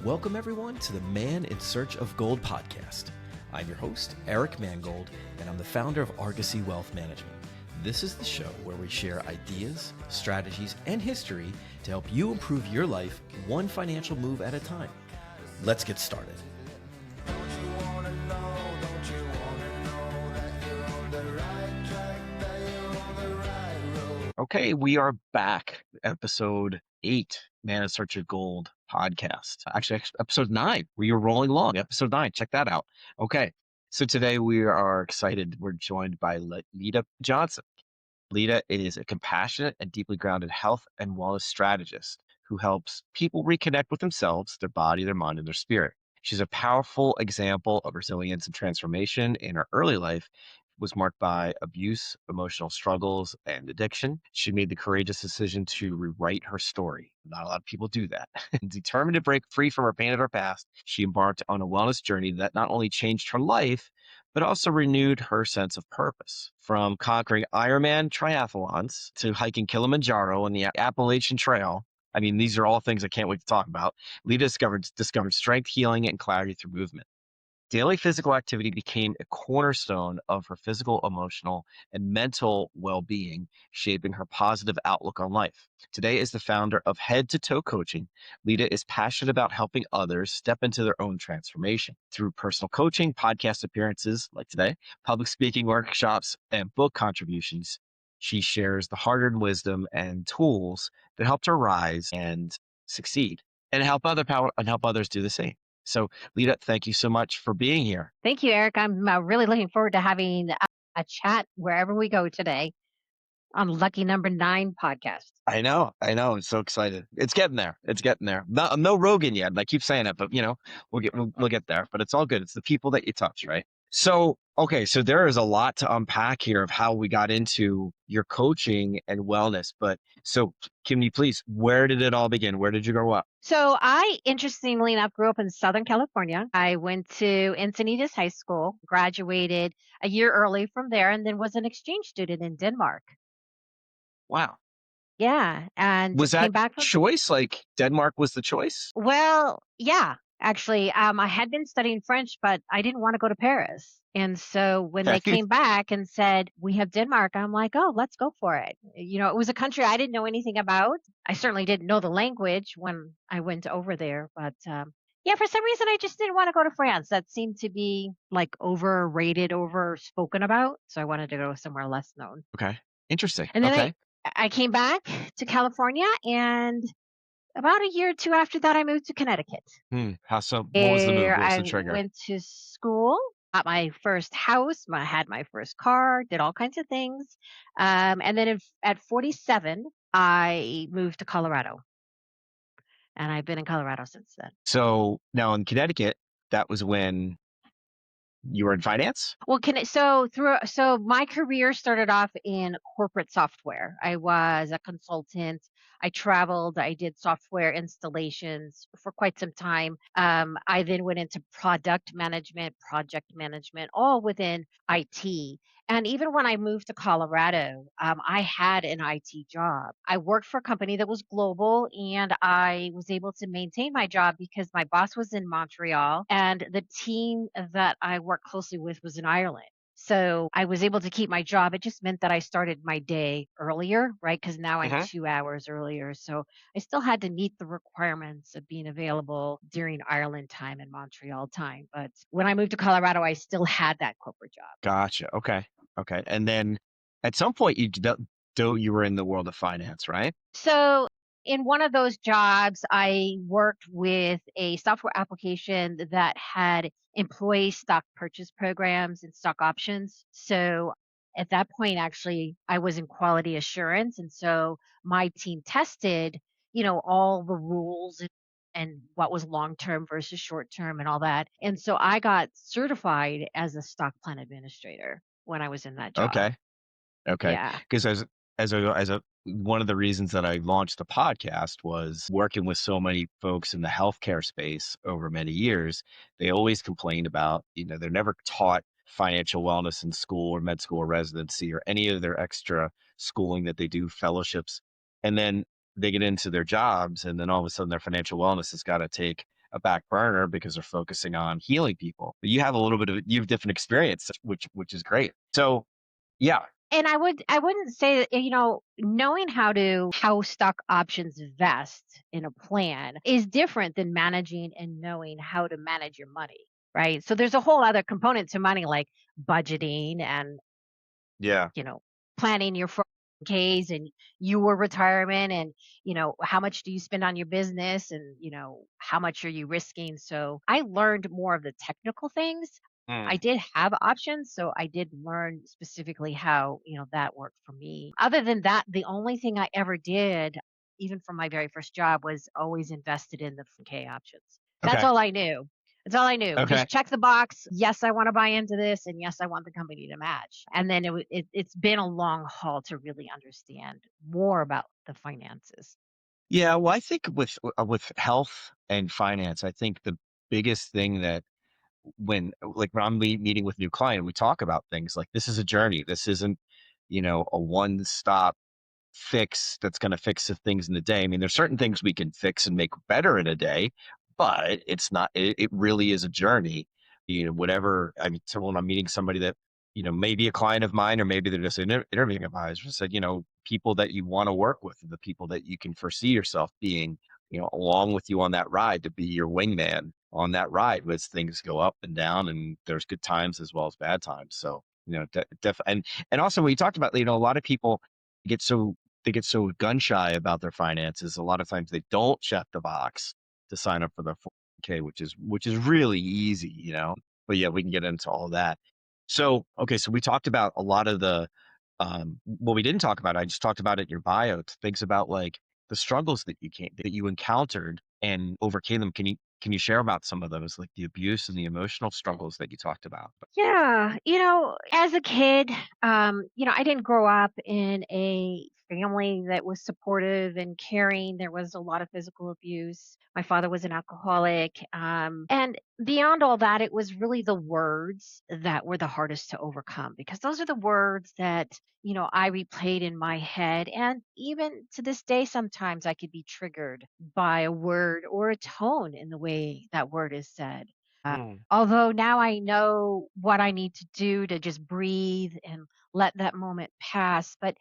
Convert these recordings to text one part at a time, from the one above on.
Welcome everyone to the Man in Search of Gold podcast. I'm your host, Eric Mangold, and I'm the founder of Argosy Wealth Management. This is the show where we share ideas, strategies, and history to help you improve your life one financial move at a time. Let's get started. Okay, we are back. Episode 8, Man in Search of Gold podcast. Actually, episode 9. We are rolling along. Episode 9. Check that out. Okay, so today we are excited. We're joined by Lida Johnson. Lida is a compassionate and deeply grounded health and wellness strategist who helps people reconnect with themselves, their body, their mind, and their spirit. She's a powerful example of resilience and transformation. In her early life was marked by abuse, emotional struggles, and addiction. She made the courageous decision to rewrite her story. Not a lot of people do that. Determined to break free from her pain of her past, she embarked on a wellness journey that not only changed her life, but also renewed her sense of purpose. From conquering Ironman Triathlons to hiking Kilimanjaro and the Appalachian Trail, I mean, these are all things I can't wait to talk about. Lida discovered strength, healing, and clarity through movement. Daily physical activity became a cornerstone of her physical, emotional, and mental well-being, shaping her positive outlook on life. Today, as the founder of Head to Toe Coaching, Lida is passionate about helping others step into their own transformation. Through personal coaching, podcast appearances like today, public speaking workshops, and book contributions, she shares the hard-earned wisdom and tools that helped her rise and succeed, and help others do the same. So, Lida, thank you so much for being here. Thank you, Eric. I'm really looking forward to having a chat wherever we go today on Lucky Number 9 podcast. I know. I'm so excited. It's getting there. I'm no Rogan yet. I keep saying it, but we'll get there. But it's all good. It's the people that you touch, right? So, okay, so there is a lot to unpack here of how we got into your coaching and wellness. But so, can you please, where did it all begin? Where did you grow up? So I, interestingly enough, grew up in Southern California. I went to Encinitas High School, graduated a year early from there, and then was an exchange student in Denmark. Wow. Yeah, and Was came that back from choice? Like Denmark was the choice? Well, yeah, actually, I had been studying French, but I didn't want to go to Paris. And so when they came back and said, we have Denmark, I'm like, oh, let's go for it. It was a country I didn't know anything about. I certainly didn't know the language when I went over there. But yeah, for some reason, I just didn't want to go to France. That seemed to be like overrated, over spoken about. So I wanted to go somewhere less known. Okay. Interesting. And then Okay. I came back to California, and about a year or two after that, I moved to Connecticut. How so? What was the move? What was the I trigger? went to school, got my first house, had my first car, did all kinds of things. And then at 47, I moved to Colorado. And I've been in Colorado since then. So now in Connecticut, that was when you were in finance? Well, so my career started off in corporate software. I was a consultant. I traveled. I did software installations for quite some time. I then went into product management, project management, all within IT. And even when I moved to Colorado, I had an IT job. I worked for a company that was global, and I was able to maintain my job because my boss was in Montreal and the team that I worked closely with was in Ireland. So I was able to keep my job. It just meant that I started my day earlier, right? Because now I'm 2 hours earlier. So I still had to meet the requirements of being available during Ireland time and Montreal time. But when I moved to Colorado, I still had that corporate job. Gotcha. Okay. And then at some point you were in the world of finance, right? So in one of those jobs, I worked with a software application that had employee stock purchase programs and stock options. So at that point, actually, I was in quality assurance. And so my team tested, all the rules and what was long term versus short term and all that. And so I got certified as a stock plan administrator when I was in that job. Okay. Yeah. Because as a one of the reasons that I launched the podcast was working with so many folks in the healthcare space over many years. They always complained about, they're never taught financial wellness in school or med school or residency or any of their extra schooling that they do, fellowships. And then they get into their jobs, and then all of a sudden their financial wellness has got to take a back burner because they're focusing on healing people. But you have a little bit of you have different experience, which is great. So yeah. And I wouldn't say that, knowing how stock options vest in a plan is different than managing and knowing how to manage your money, right? So there's a whole other component to money like budgeting and, Yeah. you know, planning your 401ks and your retirement and, how much do you spend on your business and, how much are you risking? So I learned more of the technical things. I Mm. did have options, so I did learn specifically how, that worked for me. Other than that, the only thing I ever did, even from my very first job, was always invested in the 401k options. That's Okay. all I knew. That's all I knew. Okay. Just check the box. Yes, I want to buy into this, and yes, I want the company to match. And then it's been a long haul to really understand more about the finances. Yeah, well, I think with health and finance, I think the biggest thing that when I'm meeting with a new client, we talk about things like this is a journey. This isn't, a one stop fix that's going to fix the things in the day. I mean, there's certain things we can fix and make better in a day, but it's not. It really is a journey. Whatever. I mean, so when I'm meeting somebody that maybe a client of mine, or maybe they're just interviewing of mine, I just said, people that you want to work with, the people that you can foresee yourself being, along with you on that ride, to be your wingman on that ride as things go up and down, and there's good times as well as bad times. So and also when you talked about, a lot of people get so they get so gun shy about their finances. A lot of times they don't check the box to sign up for their 401k, which is really easy. But yeah, we can get into all of that. So, okay, so we talked about a lot of the what we didn't talk about. I just talked about it in your bio. Things about like the struggles that you encountered and overcame them. Can you share about some of those, like the abuse and the emotional struggles that you talked about? Yeah, as a kid, I didn't grow up in a family that was supportive and caring. There was a lot of physical abuse. My father was an alcoholic. And beyond all that, it was really the words that were the hardest to overcome because those are the words that, I replayed in my head. And even to this day, sometimes I could be triggered by a word or a tone in the way that word is said. Mm. Although now I know what I need to do to just breathe and let that moment pass. But,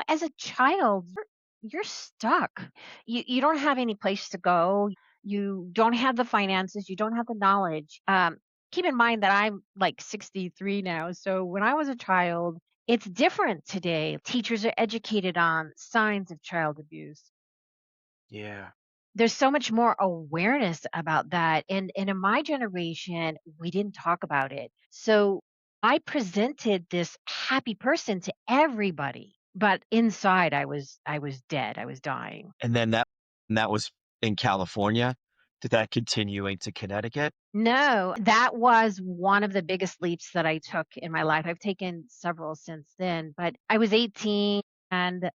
as a child, you're stuck. You don't have any place to go. You don't have the finances. You don't have the knowledge. Keep in mind that I'm like 63 now. So when I was a child, it's different today. Teachers are educated on signs of child abuse. Yeah. There's so much more awareness about that, and in my generation, we didn't talk about it. So, I presented this happy person to everybody, but inside I was dead, I was dying. And that was in California. Did that continue into Connecticut? No, that was one of the biggest leaps that I took in my life. I've taken several since then, but I was 18 and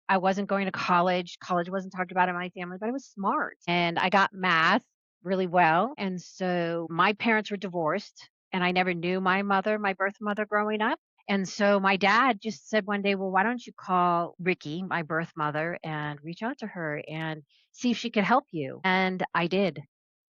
I wasn't going to college. College wasn't talked about in my family, but I was smart and I got math really well. And so my parents were divorced and I never knew my birth mother growing up. And so my dad just said one day, well, why don't you call Ricky, my birth mother, and reach out to her and see if she could help you? And I did.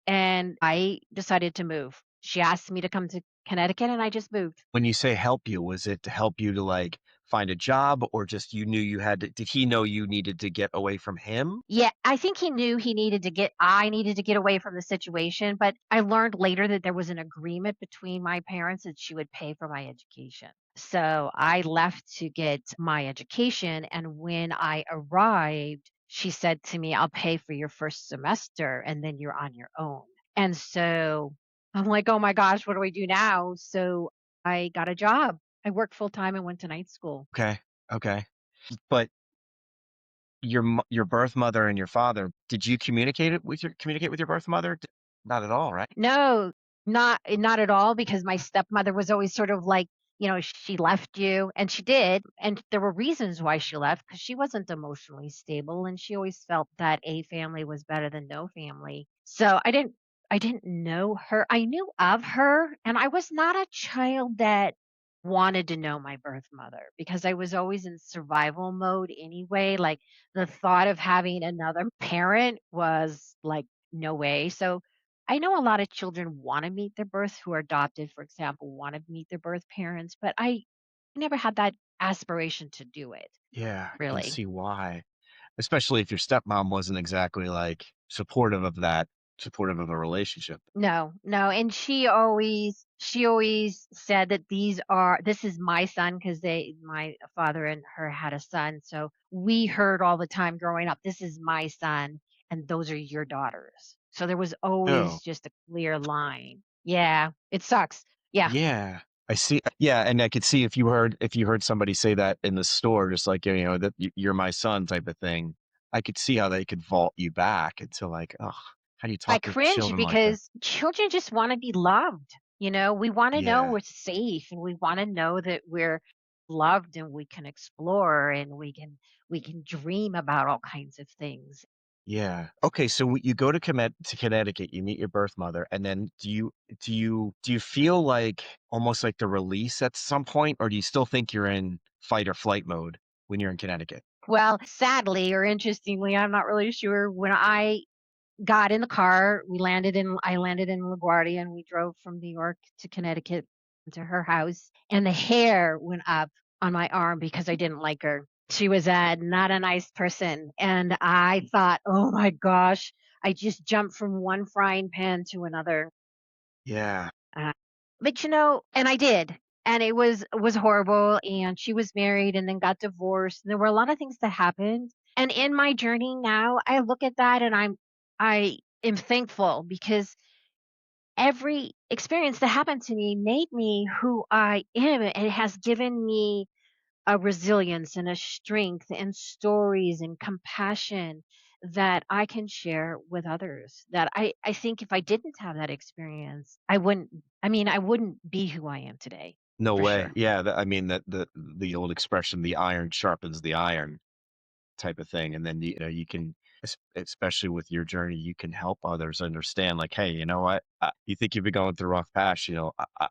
And I decided to move. She asked me to come to Connecticut and I just moved. When you say help you, was it to help you to like find a job, or just you knew you had to, did he know you needed to get away from him? Yeah, I think he knew I needed to get away from the situation, but I learned later that there was an agreement between my parents that she would pay for my education. So I left to get my education, and when I arrived, she said to me, "I'll pay for your first semester and then you're on your own." And so I'm like, "Oh my gosh, what do we do now?" So I got a job. I worked full time and went to night school. Okay. Okay. But your birth mother and your father, did you communicate with your birth mother? Not at all, right? No, not at all, because my stepmother was always sort of like, "She left you," and she did, and there were reasons why she left because she wasn't emotionally stable, and she always felt that a family was better than no family. So I didn't know her. I knew of her, and I was not a child that wanted to know my birth mother because I was always in survival mode anyway. Like, the thought of having another parent was like, no way. So I know a lot of children want to meet their birth who are adopted, for example, want to meet their birth parents, but I never had that aspiration to do it, Yeah, I can really. see why. Especially if your stepmom wasn't exactly like supportive of a relationship. No, no, and she always said that this is my son because my father and her had a son, so we heard all the time growing up, "This is my son, and those are your daughters." So there was Oh, always just a clear line. Yeah, it sucks. Yeah. yeah. I see. Yeah, and I could see if you heard somebody say that in the store, just like that you're my son type of thing. I could see how they could vault you back into like, oh, how do you I talk to cringe children like that? because children just wanna be loved, we wanna know Yeah, we're safe, and we wanna know that we're loved, and we can explore, and we can dream about all kinds of things. yeah. Okay, so you go to Connecticut, you meet your birth mother, and then do you feel like almost like the release at some point, or do you still think you're in fight or flight mode when you're in Connecticut? Well, sadly or interestingly, I'm not really sure, when I got in the car, I landed in LaGuardia, and we drove from New York to Connecticut to her house, and the hair went up on my arm because I didn't like her. She was not a nice person, and I thought, "Oh my gosh, I just jumped from one frying pan to another." Yeah. Uh, and I did, and it was horrible, and she was married and then got divorced, and there were a lot of things that happened, and in my journey now, I look at that and I am thankful because every experience that happened to me made me who I am, and it has given me a resilience and a strength and stories and compassion that I can share with others. That I think if I didn't have that experience, I wouldn't be who I am today, No for way. sure. Yeah, I mean that the old expression, the iron sharpens the iron type of thing. And then you can especially with your journey, you can help others understand like, hey, you know what? You think you've been going through a rough patch,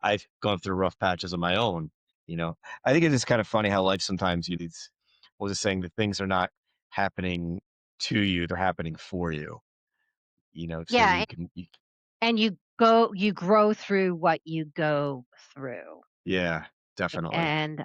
I've gone through rough patches of my own, you know. I think it is kind of funny how life sometimes these was just saying that things are not happening to you, they're happening for you, so Yeah, and you grow through what you go through. yeah, definitely. And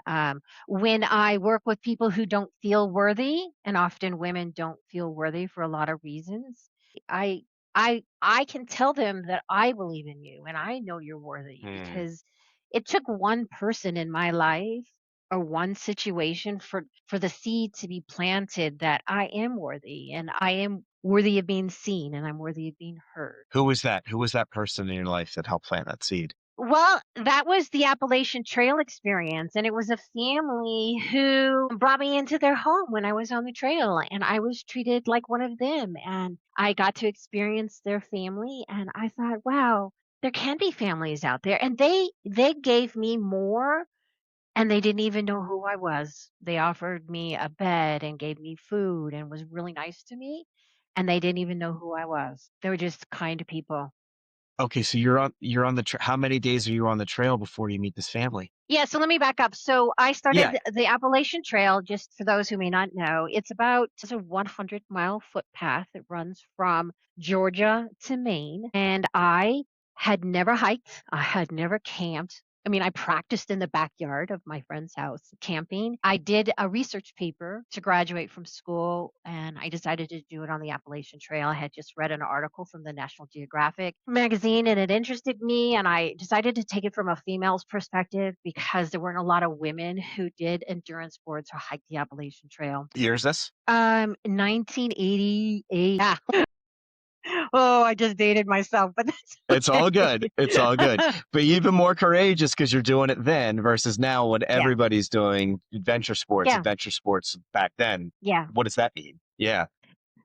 when I work with people who don't feel worthy, and often women don't feel worthy for a lot of reasons, I I can tell them that I believe in you and I know you're worthy Hmm. because it took one person in my life or one situation for the seed to be planted that I am worthy and I am worthy of being seen and I'm worthy of being heard. Who was that person in your life that helped plant that seed? Well, that was the Appalachian Trail experience, and it was a family who brought me into their home when I was on the trail, and I was treated like one of them, and I got to experience their family, and I thought, "Wow, there can be families out there." And they gave me more, and they didn't even know who I was. They offered me a bed and gave me food and was really nice to me, and they didn't even know who I was. They were just kind people. Okay, so you're on how many days are you on the trail before you meet this family? Yeah, so let me back up. So I Yeah. started the Appalachian Trail, just for those who may not know. It's a 100-mile footpath that runs from Georgia to Maine. And I had never hiked, I had never camped. I mean, I practiced in the backyard of my friend's house camping. I did a research paper to graduate from school, and I decided to do it on the Appalachian Trail. I had just read an article from the National Geographic magazine, and it interested me. And I decided to take it from a female's perspective because there weren't a lot of women who did endurance sports or hiked the Appalachian Trail. Year is this? 1988. Yeah. Oh, I just dated myself, but that's It's all good. It's all good. okay. But even more courageous because you're doing it then versus now when Yeah. everybody's doing Yeah. adventure sports back then. Yeah. What does that mean? Yeah.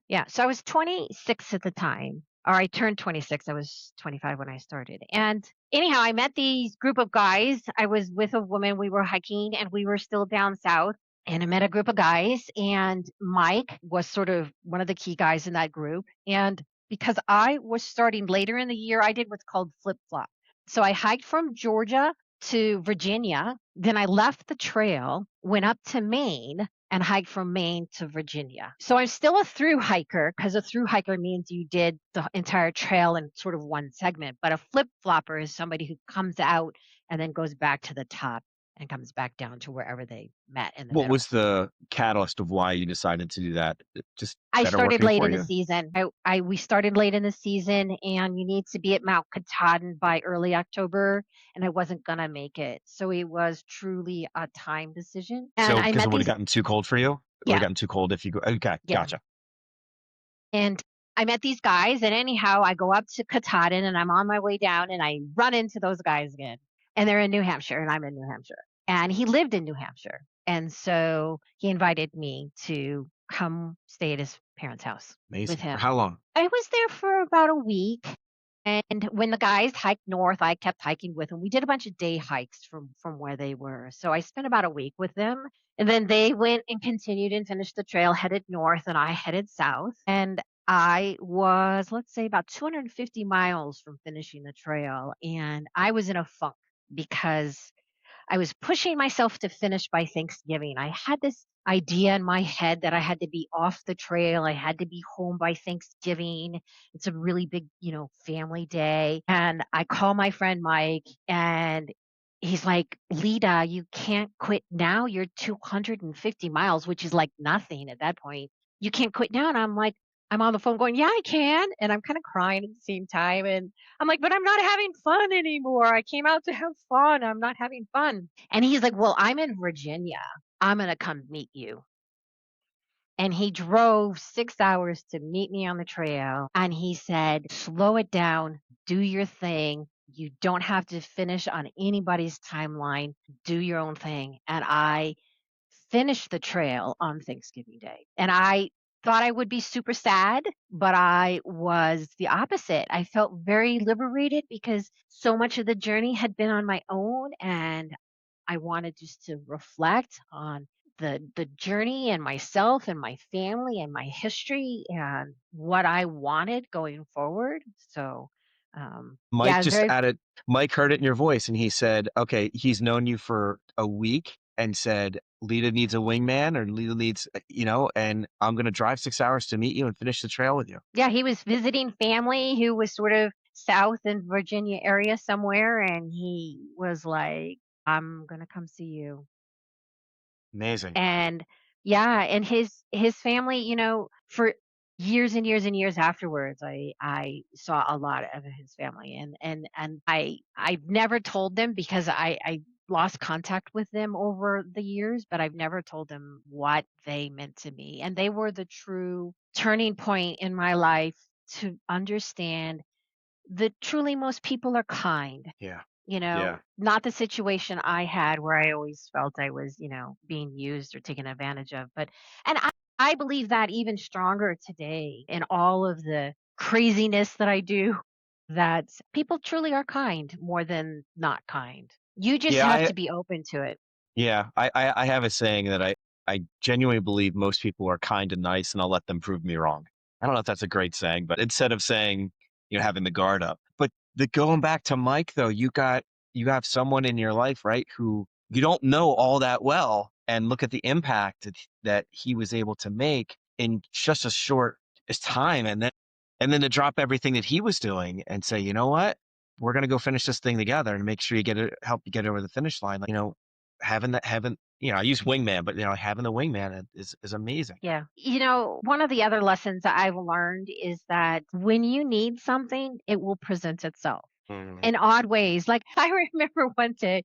Yeah. So I was 26 at the time, or I turned 26. I was 25 when I started. And anyhow, I met these group of guys. I was with a woman. We were hiking and we were still down south. And I met a group of guys, and Mike was sort of one of the key guys in that group. And because I was starting later in the year, I did what's called flip flop. So I hiked from Georgia to Virginia. Then I left the trail, went up to Maine, and hiked from Maine to Virginia. So I'm still a through hiker because a through hiker means you did the entire trail in sort of one segment. But a flip flopper is somebody who comes out and then goes back to the top and comes back down to wherever they met in the What was middle. the catalyst of why you decided to do that? Just I better started working late for in the you? season. We started late in the season, and you need to be at Mount Katahdin by early October, and I wasn't gonna make it. So it was truly a time decision. And So I because it met would have these, gotten too cold for you? It would have yeah, gotten too cold if you go. Okay, yeah. gotcha. And I met these guys, and anyhow, I go up to Katahdin, and I'm on my way down, and I run into those guys again. And they're in New Hampshire, and I'm in New Hampshire. And he lived in New Hampshire. And so he invited me to come stay at his parents' house with Amazing. For him. how long? I was there for about a week. And when the guys hiked north, I kept hiking with them. We did a bunch of day hikes from where they were. So I spent about a week with them. And then they went and continued and finished the trail, headed north, and I headed south. And I was, let's say, about 250 miles from finishing the trail. And I was in a funk because I was pushing myself to finish by Thanksgiving. I had this idea in my head that I had to be off the trail. I had to be home by Thanksgiving. It's a really big, family day. And I call my friend Mike and he's like, Lida, you can't quit now. You're 250 miles, which is like nothing at that point. You can't quit now. And I'm like, I'm on the phone going, yeah, I can. And I'm kind of crying at the same time. And I'm like, but I'm not having fun anymore. I came out to have fun. I'm not having fun. And he's like, well, I'm in Virginia. I'm going to come meet you. And he drove 6 hours to meet me on the trail. And he said, slow it down, do your thing. You don't have to finish on anybody's timeline. Do your own thing. And I finished the trail on Thanksgiving Day. And I thought I would be super sad, but I was the opposite. I felt very liberated because so much of the journey had been on my own and I wanted just to reflect on the journey and myself and my family and my history and what I wanted going forward. So Mike yeah, just very added, Mike heard it in your voice and he said, okay, he's known you for a week and said, Lida needs a wingman or Lida needs, and I'm going to drive 6 hours to meet you and finish the trail with you. Yeah, he was visiting family who was sort of south in Virginia area somewhere, and he was like, "I'm gonna come see you." Amazing. And yeah, and his family, for years and years and years afterwards, I saw a lot of his family, and I've never told them because I lost contact with them over the years, but I've never told them what they meant to me, and they were the true turning point in my life to understand that truly most people are kind. Yeah. Yeah. Not the situation I had where I always felt I was, being used or taken advantage of. And I believe that even stronger today in all of the craziness that I do, that people truly are kind more than not kind. You just Yeah. have to be open to it. I have a saying that I genuinely believe most people are kind and nice and I'll let them prove me wrong. I don't know if that's a great saying, but instead of saying, having the guard up. But the going back to Mike though, you have someone in your life, right, who you don't know all that well and look at the impact that he was able to make in just a short time and then to drop everything that he was doing and say, you know what? We're gonna go finish this thing together and make sure you get it, help you get over the finish line. Like, having, I use wingman, but having the wingman is amazing. Yeah. One of the other lessons that I've learned is that when you need something, it will present itself Mhm. in odd ways. Like I remember one day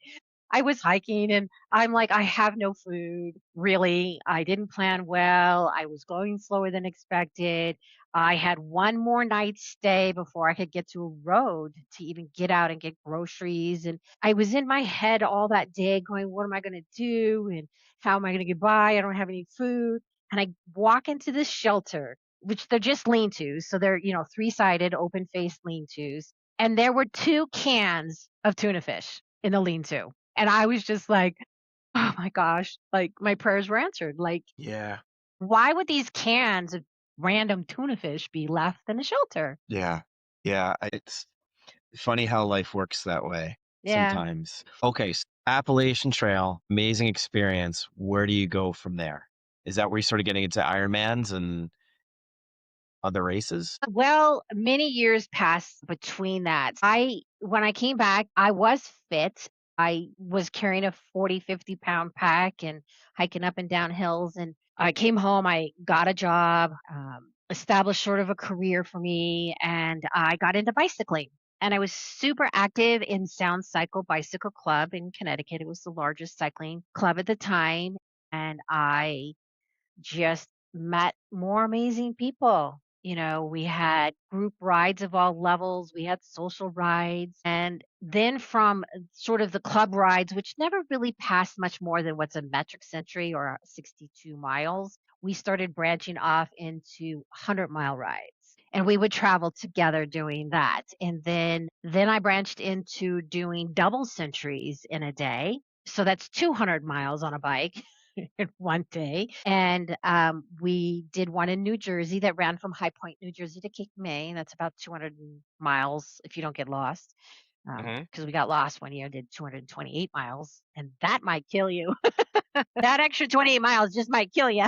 I was hiking and I'm like, I have no food, really. I didn't plan well. I was going slower than expected. I had one more night stay before I could get to a road to even get out and get groceries. And I was in my head all that day going, what am I going to do? And how am I going to get by? I don't have any food. And I walk into this shelter, which they're just lean tos. So they're, three-sided, open faced lean tos. And there were two cans of tuna fish in the lean to. And I was just like, "Oh my gosh," like, my prayers were answered, like, Yeah. why would these cans of random tuna fish be left in a shelter? Yeah. Yeah. It's funny how life works that way Yeah. sometimes. Okay. Appalachian Trail, amazing experience. Where do you go from there? Is that where you started getting into Ironmans and other races? Well, many years passed between that. When I came back, I was fit. I was carrying a 40, 50-pound pack and hiking up and down hills. And I came home, I got a job, established sort of a career for me, and I got into bicycling. And I was super active in Sound Cycle Bicycle Club in Connecticut. It was the largest cycling club at the time. And I just met more amazing people. We had group rides of all levels, we had social rides. And then from sort of the club rides, which never really passed much more than what's a metric century or 62 miles, we started branching off into 100-mile rides. And we would travel together doing that. And then I branched into doing double centuries in a day. So that's 200 miles on a bike in one day. And we did one in New Jersey that ran from High Point, New Jersey to Cape May. That's about 200 miles if you don't get lost. Hmm. Because we got lost one year, did 228 miles, and that might kill you. That extra 28 miles just might kill you.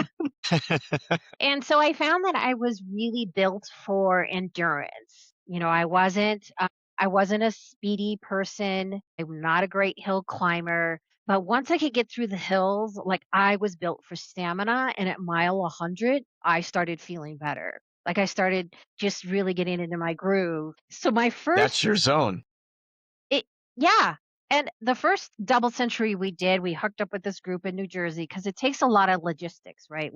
And so I found that I was really built for endurance. I wasn't a speedy person. I'm not a great hill climber. But once I could get through the hills, like I was built for stamina. And at mile 100, I started feeling better. Like I started just really getting into my groove. So my That's first your zone. it yeah, and the first double century we did, we hooked up with this group in New Jersey because it takes a lot of logistics, right?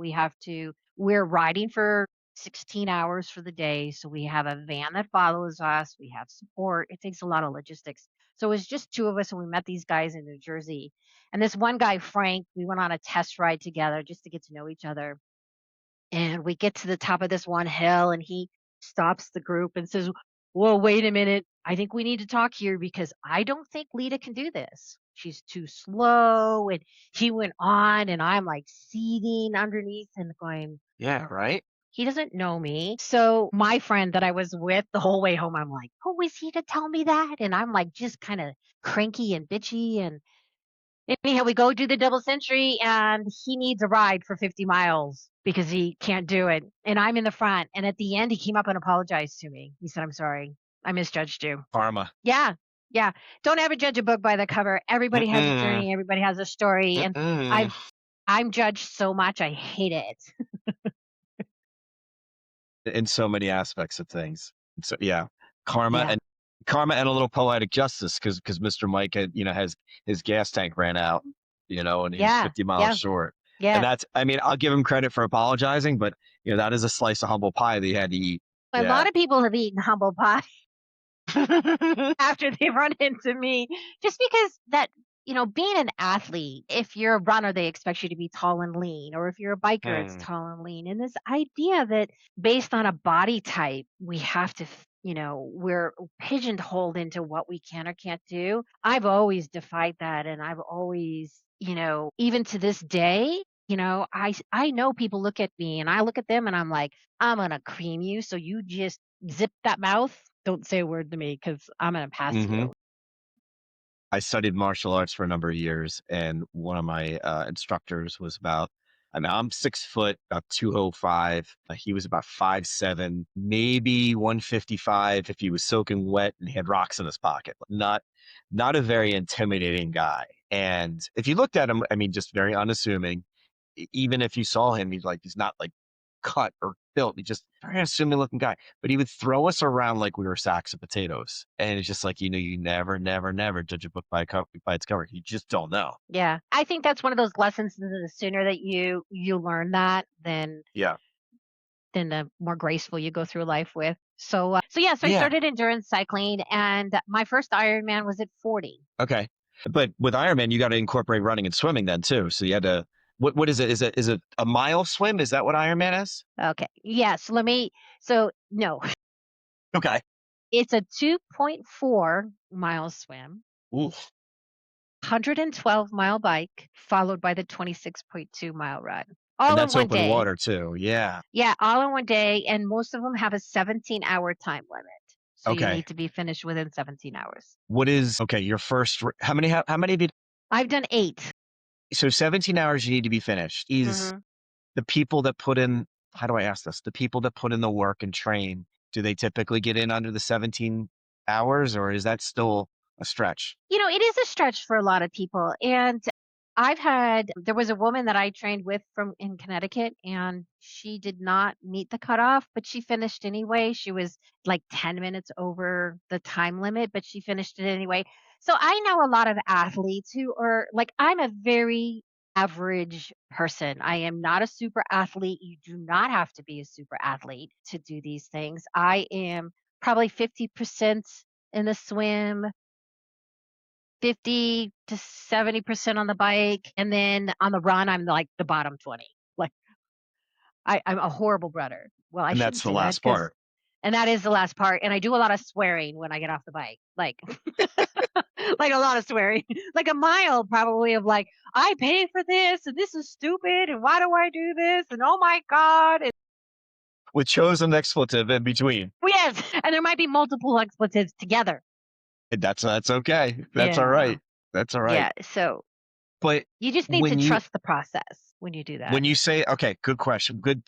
We're riding for 16 hours for the day, so we have a van that follows us, we have support. It takes a lot of logistics. So it was just 2 of us, and we met these guys in New Jersey. And this one guy, Frank, we went on a test ride together just to get to know each other. And we get to the top of this one hill, and he stops the group and says, "Whoa, wait a minute. I think we need to talk here because I don't think Lida can do this. She's too slow." And he went on, and I'm like seething underneath and going, Yeah, right. he doesn't know me. So my friend that I was with the whole way home, I'm like, who is he to tell me that? And I'm like just kind of cranky and bitchy. And anyhow, we go do the double century, and he needs a ride for 50 miles because he can't do it. And I'm in the front. And at the end, he came up and apologized to me. He said, "I'm sorry. I misjudged you." Karma. Yeah. Yeah. Don't ever judge a book by the cover. Everybody has a Mm-mm. journey, everybody has a story. And Mm-mm. I've I'm judged so much, I hate it. In so many aspects of things. So yeah, karma Yeah. and karma and a little poetic justice because Mr. Mike had, has his gas tank ran out, and he was Yeah. 50 miles Yeah. short. And Yeah. I mean, I'll give him credit for apologizing, but that is a slice of humble pie that he had to eat. A Yeah. lot of people have eaten humble pie after they run into me just because being an athlete, if you're a runner, they expect you to be tall and lean, or if you're a biker, it's Hmm. tall and lean. And this idea that based on a body type, we have to, we're pigeonholed into what we can or can't do. I've always defied that. And I've always, even to this day, I know people look at me and I look at them and I'm like, I'm going to cream you. So you just zip that mouth. Don't say a word to me because I'm going to pass Hmm. you. I studied martial arts for a number of years, and one of my instructors was I'm 6 foot, about 205. He was about 5'7", maybe 155 if he was soaking wet and he had rocks in his pocket. Not a very intimidating guy. And if you looked at him, I mean, just very unassuming. Even if you saw him, he's not like cut or built. He's just very unassuming looking guy. But he would throw us around like we were sacks of potatoes. And it's just like, you never, never, never judge a book by its cover. You just don't know. Yeah. I think that's one of those lessons that the sooner that you learn that, Yeah. then the more graceful you go through life with. So I Yeah. started endurance cycling, and my first Ironman was at 40. Okay. But with Ironman, you got to incorporate running and swimming then too. So you had to, what is it? Is it a mile swim? Is that what Ironman is? Okay. Yes. No, Okay. it's a 2.4-mile swim, Oof. 112-mile bike, followed by the 26.2-mile run. And All in that's one open day. water too. Yeah. Yeah, all in one day. And most of them have a 17-hour time limit. So you Okay. need to be finished within 17 hours. Okay, your first, how many did, I've done 8. so 17 hours you need to be finished. Mhm. the people that put in, how do I ask this? The people that put in the work and train, do they typically get in under the 17 hours, or is that still a stretch? It is a stretch for a lot of people. And there was a woman that I trained with from in Connecticut, and she did not meet the cutoff, but she finished anyway. She was like 10 minutes over the time limit, but she finished it anyway. So I know a lot of athletes who are like, I'm a very average person. I am not a super athlete. You do not have to be a super athlete to do these things. I am probably 50% in the swim, 50 to 70% on the bike, and then on the run, I'm like the bottom 20. Like I'm a horrible runner. Well, I And shouldn't that's the say that last because, part. and that is the last part. And I do a lot of swearing when I get off the bike, like, like a lot of swearing, like a mile probably of like, I pay for this and this is stupid. And why do I do this? And oh my God. And With chosen expletive in between. yes. And there might be multiple expletives together. And that's okay. That's all Yeah. right. That's all right. Yeah. So But you just need to when you trust the process when you do that. when you say, okay, good question, good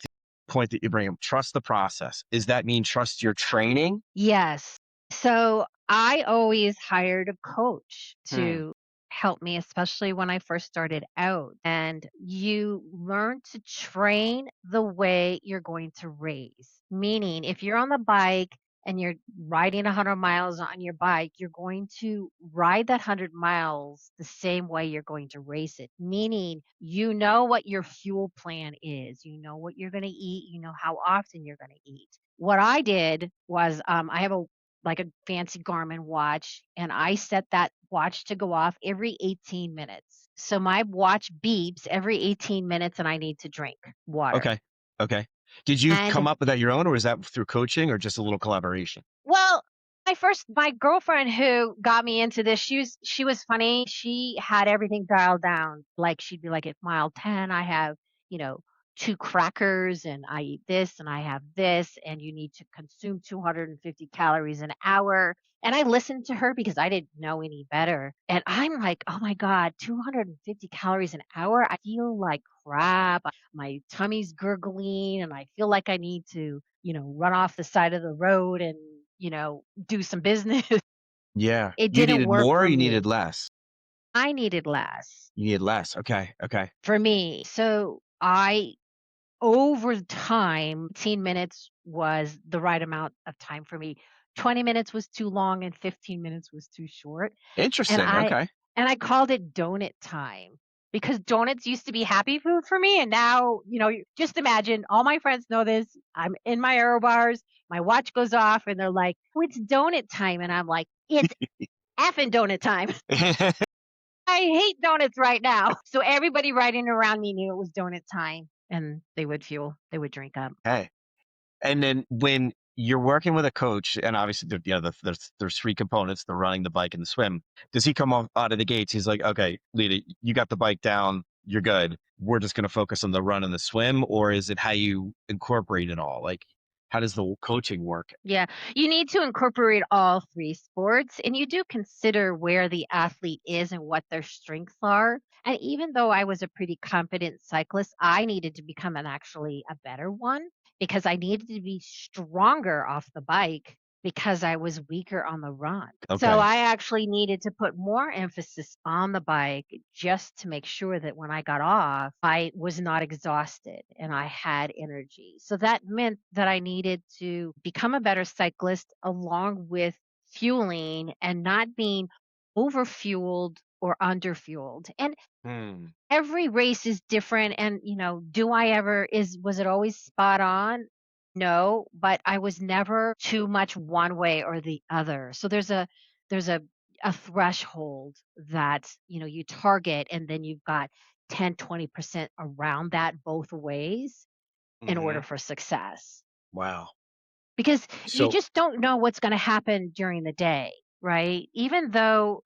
point that you bring up. Trust the process. Does that mean trust your training? Yes. So I always hired a coach Hmm. to help me, especially when I first started out. And you learn to train the way you're going to race. Meaning, if you're on the bike and you're riding 100 miles on your bike, you're going to ride that 100 miles the same way you're going to race it. Meaning, you know what your fuel plan is, you know what you're going to eat, you know how often you're going to eat. What I did was, I have a fancy Garmin watch, and I set that watch to go off every 18 minutes. So my watch beeps every 18 minutes and I need to drink water. Okay. Okay. Did you come And up with that your own, or is that through coaching or just a little collaboration? well, my girlfriend who got me into this, she was funny. She had everything dialed down. Like she'd be like, at mile 10, I have, you know, two crackers and I eat this and I have this, and you need to consume 250 calories an hour. And I listened to her because I didn't know any better. And I'm like, oh my God, 250 calories an hour. I feel like crap. My tummy's gurgling and I feel like I need to, run off the side of the road and, do some business. Yeah. It You didn't needed work more, or for you me. needed less? I needed less You needed less. Okay. Okay. for me. So over time, 15 minutes was the right amount of time for me. 20 minutes was too long and 15 minutes was too short. And Interesting. I Okay. and I called it donut time because donuts used to be happy food for me. And now, just imagine all my friends know this. I'm in my aero bars, my watch goes off and they're like, oh, it's donut time. And I'm like, it's effing donut time. I hate donuts right now. So everybody riding around me knew it was donut time and they would drink up. Hey. And then when you're working with a coach, and obviously there's three components: the running, the bike, and the swim. Does he come out of the gates? He's like, okay, Lida, you got the bike down, you're good. We're just going to focus on the run and the swim, or is it how you incorporate it all? Like, how does the coaching work? Yeah, you need to incorporate all three sports, and you do consider where the athlete is and what their strengths are. And even though I was a pretty competent cyclist, I needed to become actually a better one because I needed to be stronger off the bike because I was weaker on the run. So Okay. I actually needed to put more emphasis on the bike just to make sure that when I got off, I was not exhausted and I had energy. So that meant that I needed to become a better cyclist along with fueling and not being overfueled or underfueled. And Hmm. every race is different. And, do I ever, was it always spot on? No, but I was never too much one way or the other. So there's a threshold that, you target, and then you've got 10-20% around that both ways in Hmm. order for success. Wow. Because you So just don't know what's going to happen during the day, right? Even though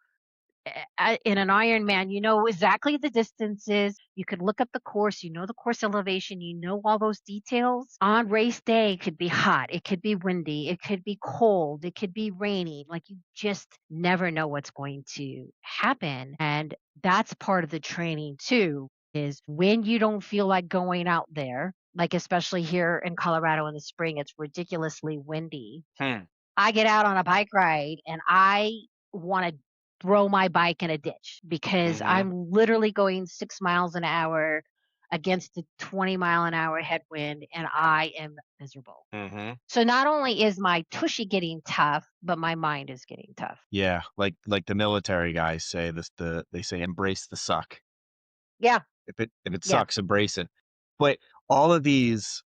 in an Ironman, you know exactly the distances. You could look up the course, you know the course elevation, you know all those details. On race day, it could be hot, it could be windy, it could be cold, it could be rainy. Like you just never know what's going to happen. And that's part of the training too. is when you don't feel like going out there, like especially here in Colorado in the spring, it's ridiculously windy. Hmm. I get out on a bike ride and I want to throw my bike in a ditch because Mm-hmm. I'm literally going 6 miles an hour against the 20-mile-an-hour headwind and I am miserable. Mm-hmm. So not only is my tushy getting tough, but my mind is getting tough. Yeah, like the military guys say this. They say embrace the suck. Yeah, If it yeah. sucks, embrace it. But all of these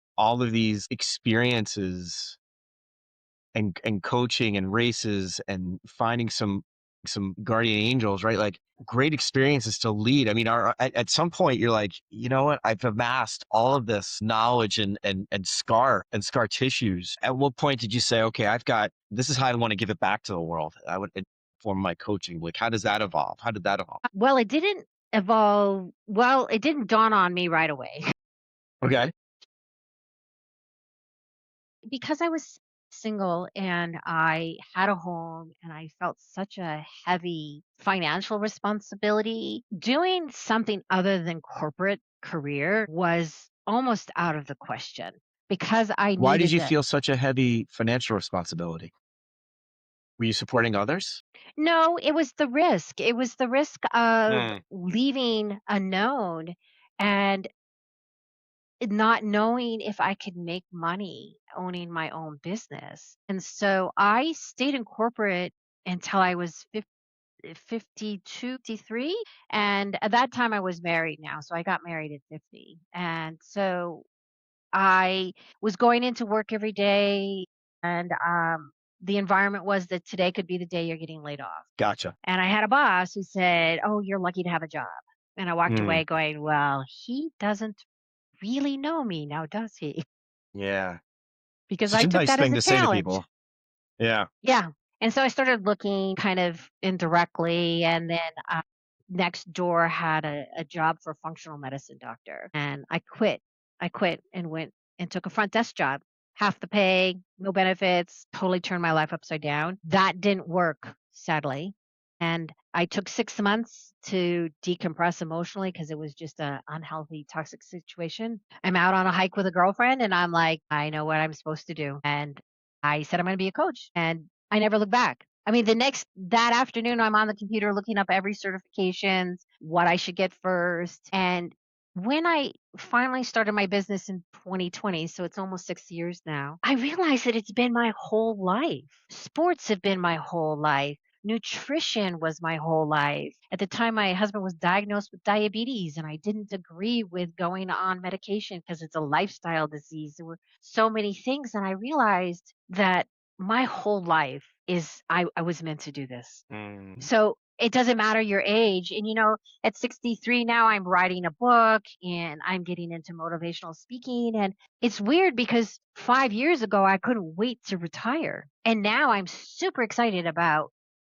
experiences and coaching and races and finding some guardian angels, right? Like great experiences to lead. I mean, at some point you're like, you know what? I've amassed all of this knowledge and scar tissues. At what point did you say, okay, this is how I want to give it back to the world? I would inform my coaching. Like, how does that evolve? How did that evolve? Well, it didn't evolve. Well, it didn't dawn on me right away. Okay. Because I was single and I had a home and I felt such a heavy financial responsibility, doing something other than corporate career was almost out of the question because I Why did needed you the feel such a heavy financial responsibility? Were you supporting others? no, it was the risk. It was the risk of Mm. leaving unknown and not knowing if I could make money owning my own business. And so I stayed in corporate until I was 52, 53. And at that time I was married now. So I got married at 50. And so I was going into work every day and the environment was that today could be the day you're getting laid off. Gotcha. And I had a boss who said, "Oh, you're lucky to have a job." And I walked Mm. away going, "Well, he doesn't really know me now, does he?" Yeah. Because Such I a took nice that as thing a to say to challenge. people. Yeah. Yeah. And so I started looking kind of indirectly, and then next door had a job for a functional medicine doctor. And I quit. I quit and went and took a front desk job. Half the pay, no benefits, totally turned my life upside down. That didn't work, sadly. And I took 6 months to decompress emotionally because it was just a unhealthy, toxic situation. I'm out on a hike with a girlfriend and I'm like, I know what I'm supposed to do. And I said I'm going to be a coach and I never looked back. I mean, that afternoon I'm on the computer looking up every certifications, what I should get first. And when I finally started my business in 2020, so it's almost 6 years now, I realized that it's been my whole life. Sports have been my whole life. Nutrition was my whole life. At the time, my husband was diagnosed with diabetes, and I didn't agree with going on medication because it's a lifestyle disease. There were so many things. And I realized that my whole life I was meant to do this. Mm. So it doesn't matter your age. And at 63 now, I'm writing a book and I'm getting into motivational speaking. And it's weird because 5 years ago, I couldn't wait to retire. And now I'm super excited about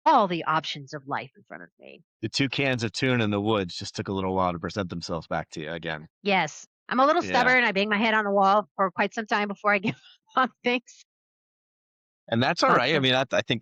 all the options of life in front of me. The two cans of tuna in the woods just took a little while to present themselves back to you again. Yes, I'm a little Yeah. stubborn. I bang my head on the wall for quite some time before I give up on things. And that's all But right. I mean, I think,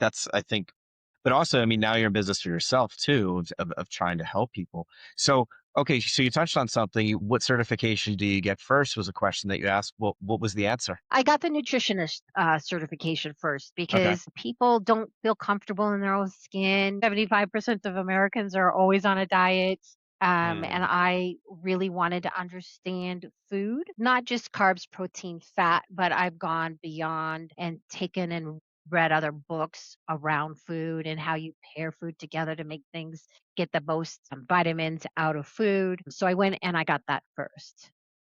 but also, I mean, now you're in business for yourself too, of trying to help people. So, okay, so you touched on something. What certification do you get first was a question that you asked. What was the answer? I got the nutritionist certification first Okay. because people don't feel comfortable in their own skin. 75% of Americans are always on a diet. And Mm. I really wanted to understand food, not just carbs, protein, fat, but I've gone beyond and taken and read other books around food and how you pair food together to make things get the most vitamins out of food. So I went and I got that first.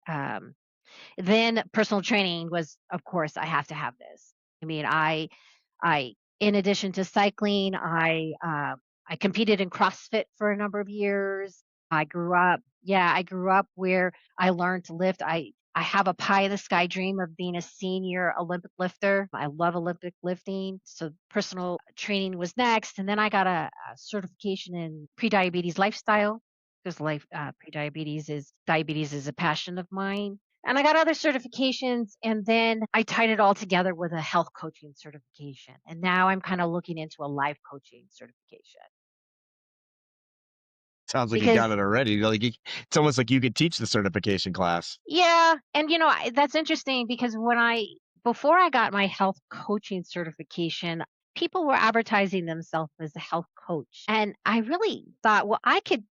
Um, then personal training was, of course, I have to have this. I mean, I in addition to cycling, I competed in CrossFit for a number of years. I grew up where I learned to lift. I have a pie in the sky dream of being a senior Olympic lifter. I love Olympic lifting. So personal training was next. And then I got a certification in pre-diabetes lifestyle because diabetes is a passion of mine. And I got other certifications, and then I tied it all together with a health coaching certification. And now I'm kind of looking into a life coaching certification. Sounds like you because got it already. It's almost like you could teach the certification class. yeah, and that's interesting because before I got my health coaching certification, people were advertising themselves as a health coach. And I really thought, well, I could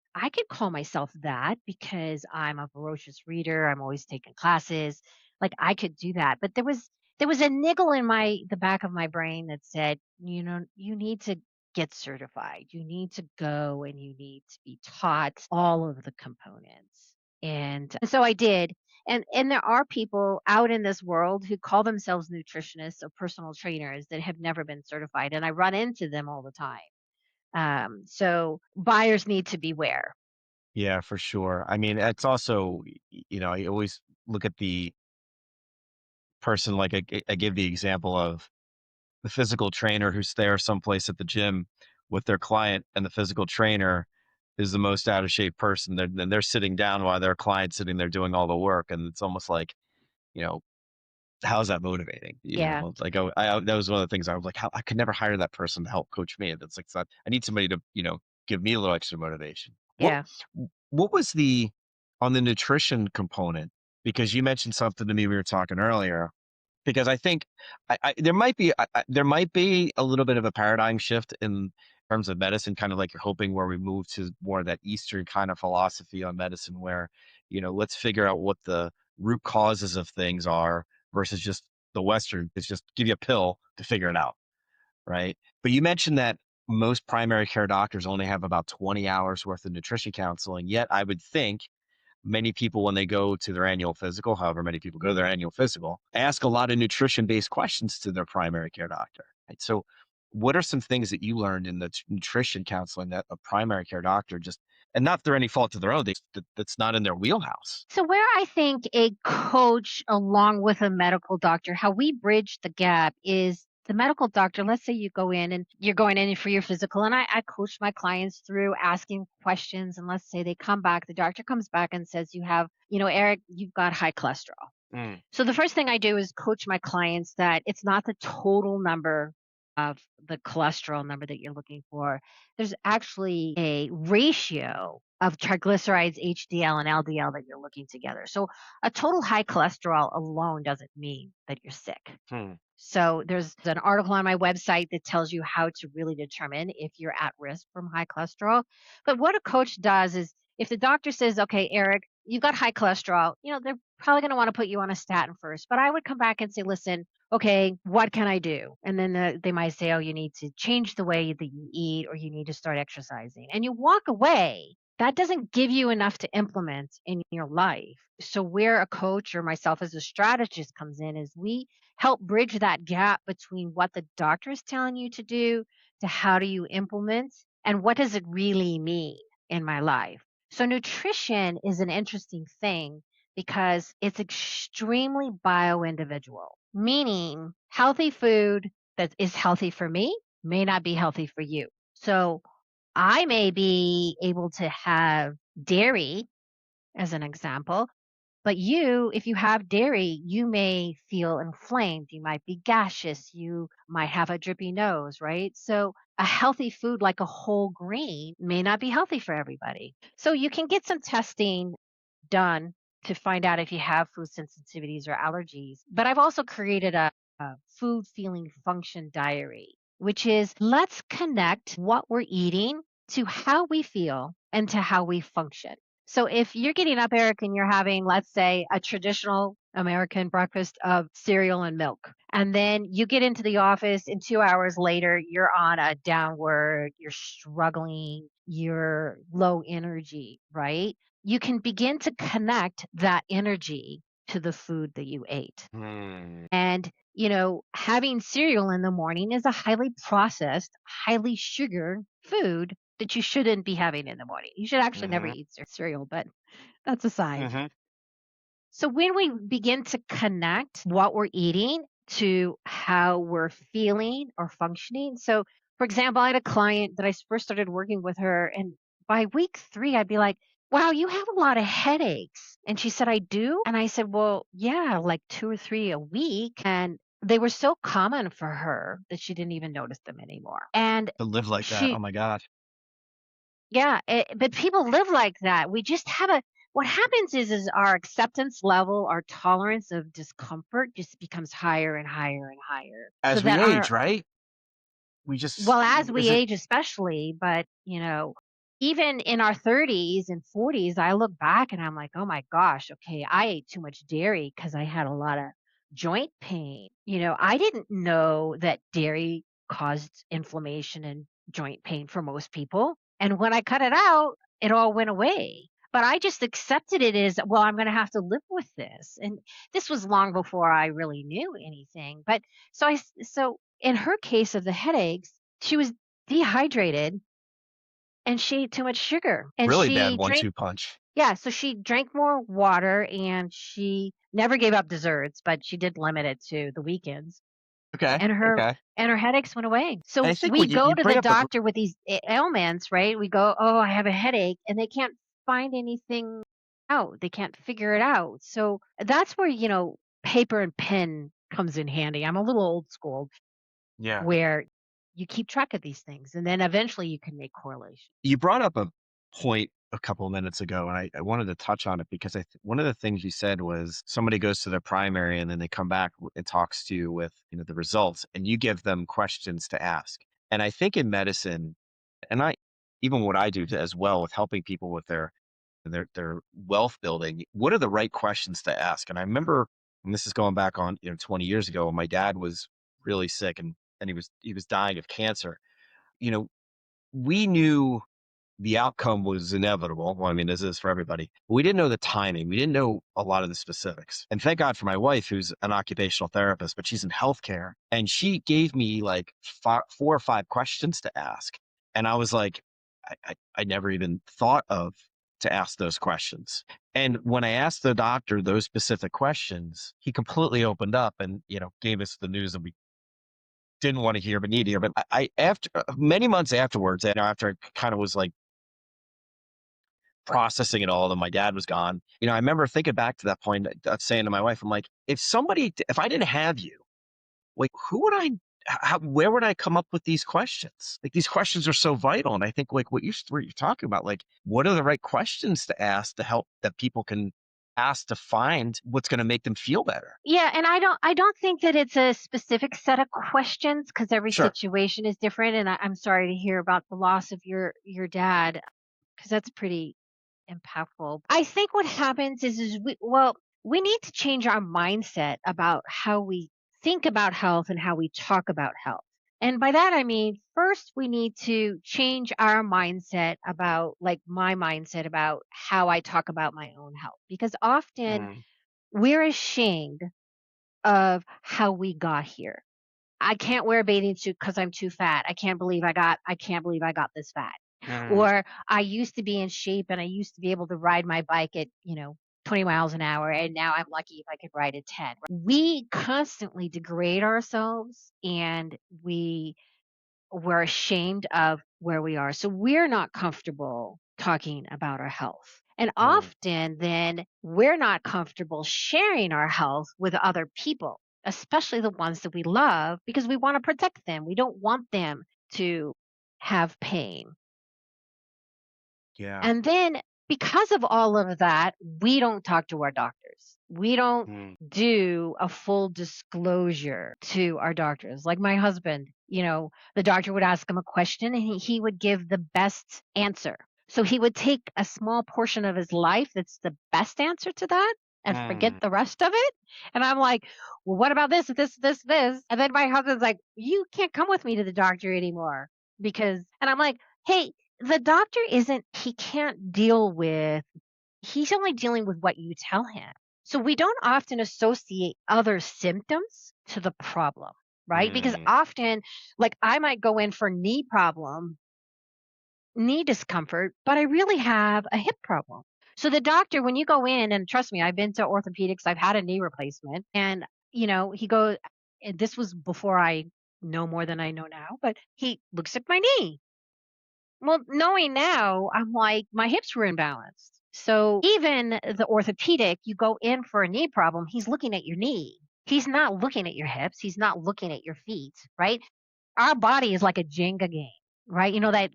call myself that because I'm a voracious reader, I'm always taking classes. Like I could do that. But there was a niggle in the back of my brain that said, you need to get certified. You need to go and you need to be taught all of the components. And so I did. And there are people out in this world who call themselves nutritionists or personal trainers that have never been certified, and I run into them all the time. So buyers need to beware. Yeah, for sure. I mean, it's also, I always look at the person, like I give the example of the physical trainer who's there someplace at the gym with their client, and the physical trainer is the most out of shape person. They're sitting down while their client's sitting there doing all the work. And it's almost like, you know, how's that motivating? Yeah, Like that was one of the things I was like, how I could never hire that person to help coach me. That's like, I need somebody to, give me a little extra motivation. What, yeah. what was on the nutrition component? Because you mentioned something to me, we were talking earlier, because I think there might be a little bit of a paradigm shift in terms of medicine, kind of like you're hoping, where we move to more of that Eastern kind of philosophy on medicine, where, let's figure out what the root causes of things are versus just the Western. It's just give you a pill to figure it out, right? But you mentioned that most primary care doctors only have about 20 hours worth of nutrition counseling. Yet I would think many people, when they go to their annual physical, however many people go to their annual physical, ask a lot of nutrition-based questions to their primary care doctor. Right? So what are some things that you learned in the nutrition counseling that a primary care doctor just, and not through any fault of their own, that's not in their wheelhouse? So where I think a coach along with a medical doctor, how we bridge the gap is the medical doctor. Let's say you go in and you're going in for your physical, and I coach my clients through asking questions. And let's say they come back, the doctor comes back and says, Eric, you've got high cholesterol. Mm. So the first thing I do is coach my clients that it's not the total number of the cholesterol number that you're looking for. There's actually a ratio of triglycerides, HDL, and LDL that you're looking together. So a total high cholesterol alone doesn't mean that you're sick. Hmm. So there's an article on my website that tells you how to really determine if you're at risk from high cholesterol. But what a coach does is if the doctor says, okay, Eric, you've got high cholesterol, they're probably going to want to put you on a statin first. But I would come back and say, listen, okay, what can I do? And then they might say, oh, you need to change the way that you eat or you need to start exercising. And you walk away. That doesn't give you enough to implement in your life. So where a coach or myself as a strategist comes in is we help bridge that gap between what the doctor is telling you to do to how do you implement and what does it really mean in my life. So nutrition is an interesting thing because it's extremely bio-individual, meaning healthy food that is healthy for me may not be healthy for you. So I may be able to have dairy as an example, but if you have dairy, you may feel inflamed. You might be gaseous. You might have a drippy nose, right? So a healthy food like a whole grain may not be healthy for everybody. So you can get some testing done to find out if you have food sensitivities or allergies. But I've also created a food feeling function diary, which is let's connect what we're eating to how we feel and to how we function. So if you're getting up, Eric, and you're having, let's say, a traditional American breakfast of cereal and milk, and then you get into the office and 2 hours later, you're on a downward, you're struggling, you're low energy, right? You can begin to connect that energy to the food that you ate. Hmm. And, having cereal in the morning is a highly processed, highly sugar food that you shouldn't be having in the morning. You should actually never Hmm. eat cereal, but that's aside. Hmm. So when we begin to connect what we're eating to how we're feeling or functioning. So, for example, I had a client that I first started working with her, and by week 3, I'd be like, wow, you have a lot of headaches. And she said, I do. And I said, well, yeah, like 2 or 3 a week. And they were so common for her that she didn't even notice them anymore. And To live like that. Oh she, my God. Yeah, but people live like that. We just have what happens is our acceptance level, our tolerance of discomfort just becomes higher and higher and higher. So As we that age, right? We just well, as we is it age especially, but, even in our 30s and 40s, I look back and I'm like, "Oh my gosh, okay, I ate too much dairy because I had a lot of joint pain." I didn't know that dairy caused inflammation and joint pain for most people, and when I cut it out, it all went away. But I just accepted it as, "Well, I'm gonna have to live with this," and this was long before I really knew anything, but so in her case of the headaches, she was dehydrated and she ate too much sugar. And really bad she drank 1-2 punch. yeah, so she drank more water and she never gave up desserts, but she did limit it to the weekends. Okay, And her okay. and her headaches went away. And I So think we what you go you to bring the up a doctor with these ailments, right? We go, "Oh, I have a headache," and they can't find anything out. They can't figure it out. So that's where, paper and pen comes in handy. I'm a little old school yeah. where you keep track of these things and then eventually you can make correlation. You brought up a point a couple of minutes ago, and I wanted to touch on it because one of the things you said was somebody goes to their primary and then they come back and talks to you with the results, and you give them questions to ask. And I think in medicine, and I even what I do as well with helping people with their wealth building, what are the right questions to ask? And I remember, and this is going back on 20 years ago, when my dad was really sick and he was dying of cancer. You know, we knew the outcome was inevitable. Well, I mean, this is for everybody. But we didn't know the timing. We didn't know a lot of the specifics. And thank God for my wife, who's an occupational therapist, but she's in healthcare. And she gave me like 4 or 5 questions to ask. And I was like, I never even thought of to ask those questions. And when I asked the doctor those specific questions, he completely opened up and, gave us the news that we didn't want to hear, but need to hear. But after many months afterwards, and after I kind of was like processing it all, and my dad was gone. I remember thinking back to that point, saying to my wife, I'm like, if I didn't have you, like, who would where would I come up with these questions? Like, these questions are so vital. And I think like what you're talking about, like, what are the right questions to ask to help that people can ask to find what's going to make them feel better? Yeah, and I don't think that it's a specific set of questions because every Sure. situation is different. And I'm sorry to hear about the loss of your dad because that's pretty impactful. I think what happens is we need to change our mindset about how we think about health and how we talk about health. And by that I mean first we need to change our mindset about like my mindset about how I talk about my own health because often Mm, we're ashamed of how we got here. I can't wear a bathing suit because I'm too fat. I can't believe I got this fat. mm, Or I used to be in shape and I used to be able to ride my bike at, 20 miles an hour and now I'm lucky if I could ride at 10. We constantly degrade ourselves and we're ashamed of where we are. So we're not comfortable talking about our health. And mm. often then we're not comfortable sharing our health with other people, especially the ones that we love, because we want to protect them. We don't want them to have pain. Yeah. And then because of all of that, we don't talk to our doctors. We don't Mm, do a full disclosure to our doctors. Like my husband, the doctor would ask him a question and he would give the best answer. So he would take a small portion of his life that's the best answer to that and forget mm. the rest of it. And I'm like, well, what about this? And then my husband's like, you can't come with me to the doctor anymore and I'm like, hey, the doctor he can't deal with, he's only dealing with what you tell him. So we don't often associate other symptoms to the problem, right? Because Mm. often, like I might go in for knee discomfort, but I really have a hip problem. So the doctor, when you go in, and trust me, I've been to orthopedics, I've had a knee replacement, and he goes, and this was before I know more than I know now, but he looks at my knee. Well, knowing now, I'm like, my hips were imbalanced. So even the orthopedic, you go in for a knee problem, he's looking at your knee. He's not looking at your hips. He's not looking at your feet, right? Our body is like a Jenga game, right? You know that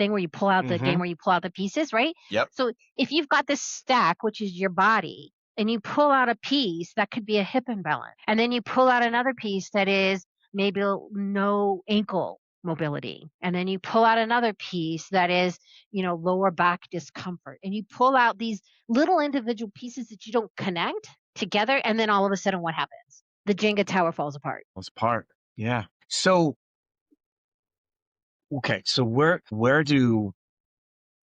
thing where you pull out the game Mm-hmm. where you pull out the pieces, right? Yep. So if you've got this stack, which is your body, and you pull out a piece that could be a hip imbalance, and then you pull out another piece that is maybe no ankle mobility, and then you pull out another piece that is, lower back discomfort, and you pull out these little individual pieces that you don't connect together, and then all of a sudden what happens? The Jenga tower falls apart. Was part. Yeah. So, okay. So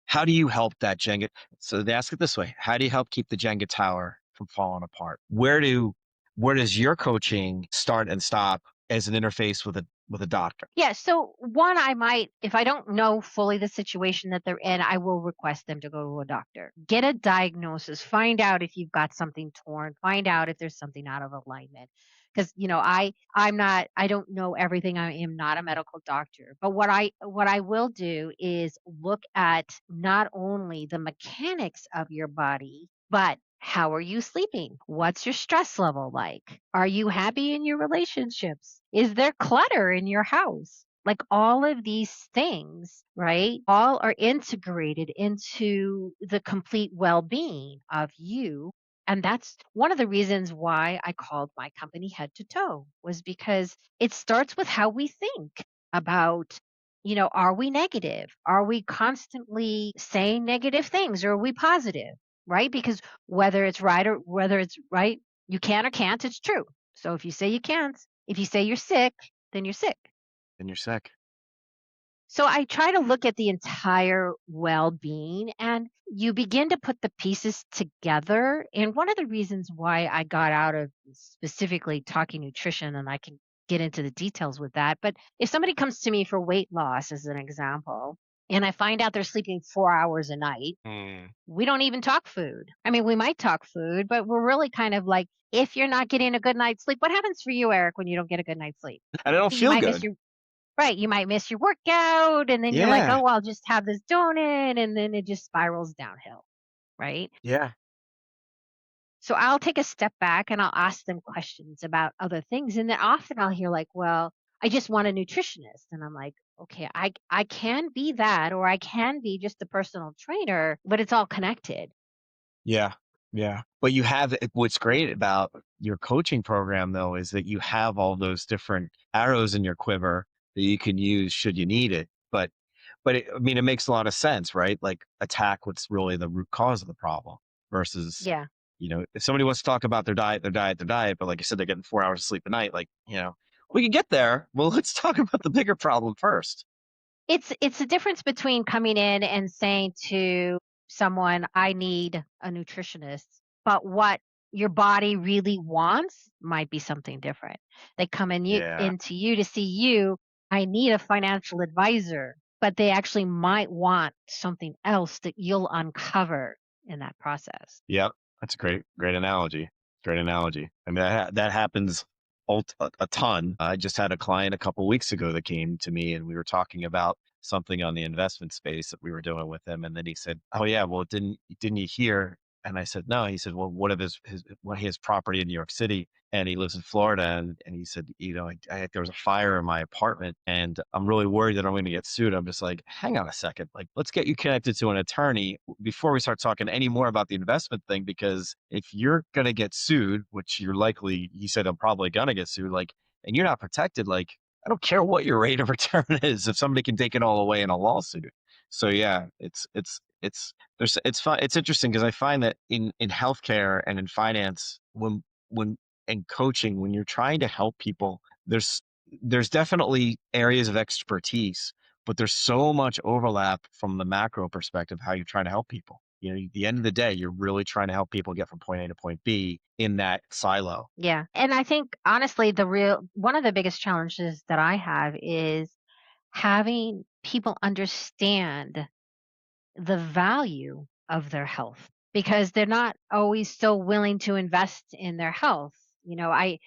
how do you help that Jenga? So they ask it this way: how do you help keep the Jenga tower from falling apart? Where does your coaching start and stop as an interface with a doctor? Yeah, so one, I might, if I don't know fully the situation that they're in, I will request them to go to a doctor. Get a diagnosis, find out if you've got something torn, find out if there's something out of alignment. Because, I don't know everything. I am not a medical doctor. But what I will do is look at not only the mechanics of your body, but how are you sleeping? What's your stress level like? Are you happy in your relationships? Is there clutter in your house? Like all of these things, right? All are integrated into the complete well being of you. And that's one of the reasons why I called my company Head to Toe, was because it starts with how we think about, are we negative? Are we constantly saying negative things, or are we positive? Right? Because whether it's right or whether it's right, you can or can't, it's true. So if you say you can't, if you say you're sick, then you're sick. And you're sick. So I try to look at the entire well-being, and you begin to put the pieces together. And one of the reasons why I got out of specifically talking nutrition, and I can get into the details with that, but if somebody comes to me for weight loss as an example, and I find out they're sleeping 4 hours a night, Mm. we don't even talk food. I mean, we might talk food, but we're really kind of like, if you're not getting a good night's sleep, what happens for you, Eric, when you don't get a good night's sleep? And I don't You feel might miss good. your Right, you might miss your workout, and then you're like, Yeah. "Oh, I'll just have this donut," and then it just spirals downhill, right? Yeah. So I'll take a step back and I'll ask them questions about other things, and then often I'll hear like, "Well, I just want a nutritionist," and I'm like, "Okay, I can be that, or I can be just a personal trainer, but it's all connected." Yeah. Yeah. But you have what's great about your coaching program though is that you have all those different arrows in your quiver that you can use should you need it. I mean, it makes a lot of sense, right? Like attack what's really the root cause of the problem versus, Yeah. if somebody wants to talk about their diet, but like you said, they're getting 4 hours of sleep a night, like, we can get there. Well, let's talk about the bigger problem first. It's the difference between coming in and saying to someone, "I need a nutritionist," but what your body really wants might be something different. They come Yeah. into you to see you, "I need a financial advisor," but they actually might want something else that you'll uncover in that process. Yep. That's a great analogy. Great analogy. I mean, that happens a ton. I just had a client a couple weeks ago that came to me and we were talking about something on the investment space that we were doing with him. And then he said, "Oh yeah, well, didn't you hear?" And I said, "No." He said, "Well, what of his property in New York City and he lives in Florida." And he said, there was a fire in my apartment and I'm really worried that I'm going to get sued." I'm just like, hang on a second. Like, let's get you connected to an attorney before we start talking any more about the investment thing, because if you're going to get sued, which you're likely, he said, I'm probably going to get sued, like, and you're not protected, like, I don't care what your rate of return is if somebody can take it all away in a lawsuit. So yeah, it's fun. It's interesting because I find that in healthcare and in finance, when and coaching, when you're trying to help people, there's there's definitely areas of expertise, but there's so much overlap from the macro perspective how you're trying to help people. At the end of the day, you're really trying to help people get from point A to point B in that silo. Yeah. And I think honestly, one of the biggest challenges that I have is having people understand the value of their health, because they're not always so willing to invest in their health. I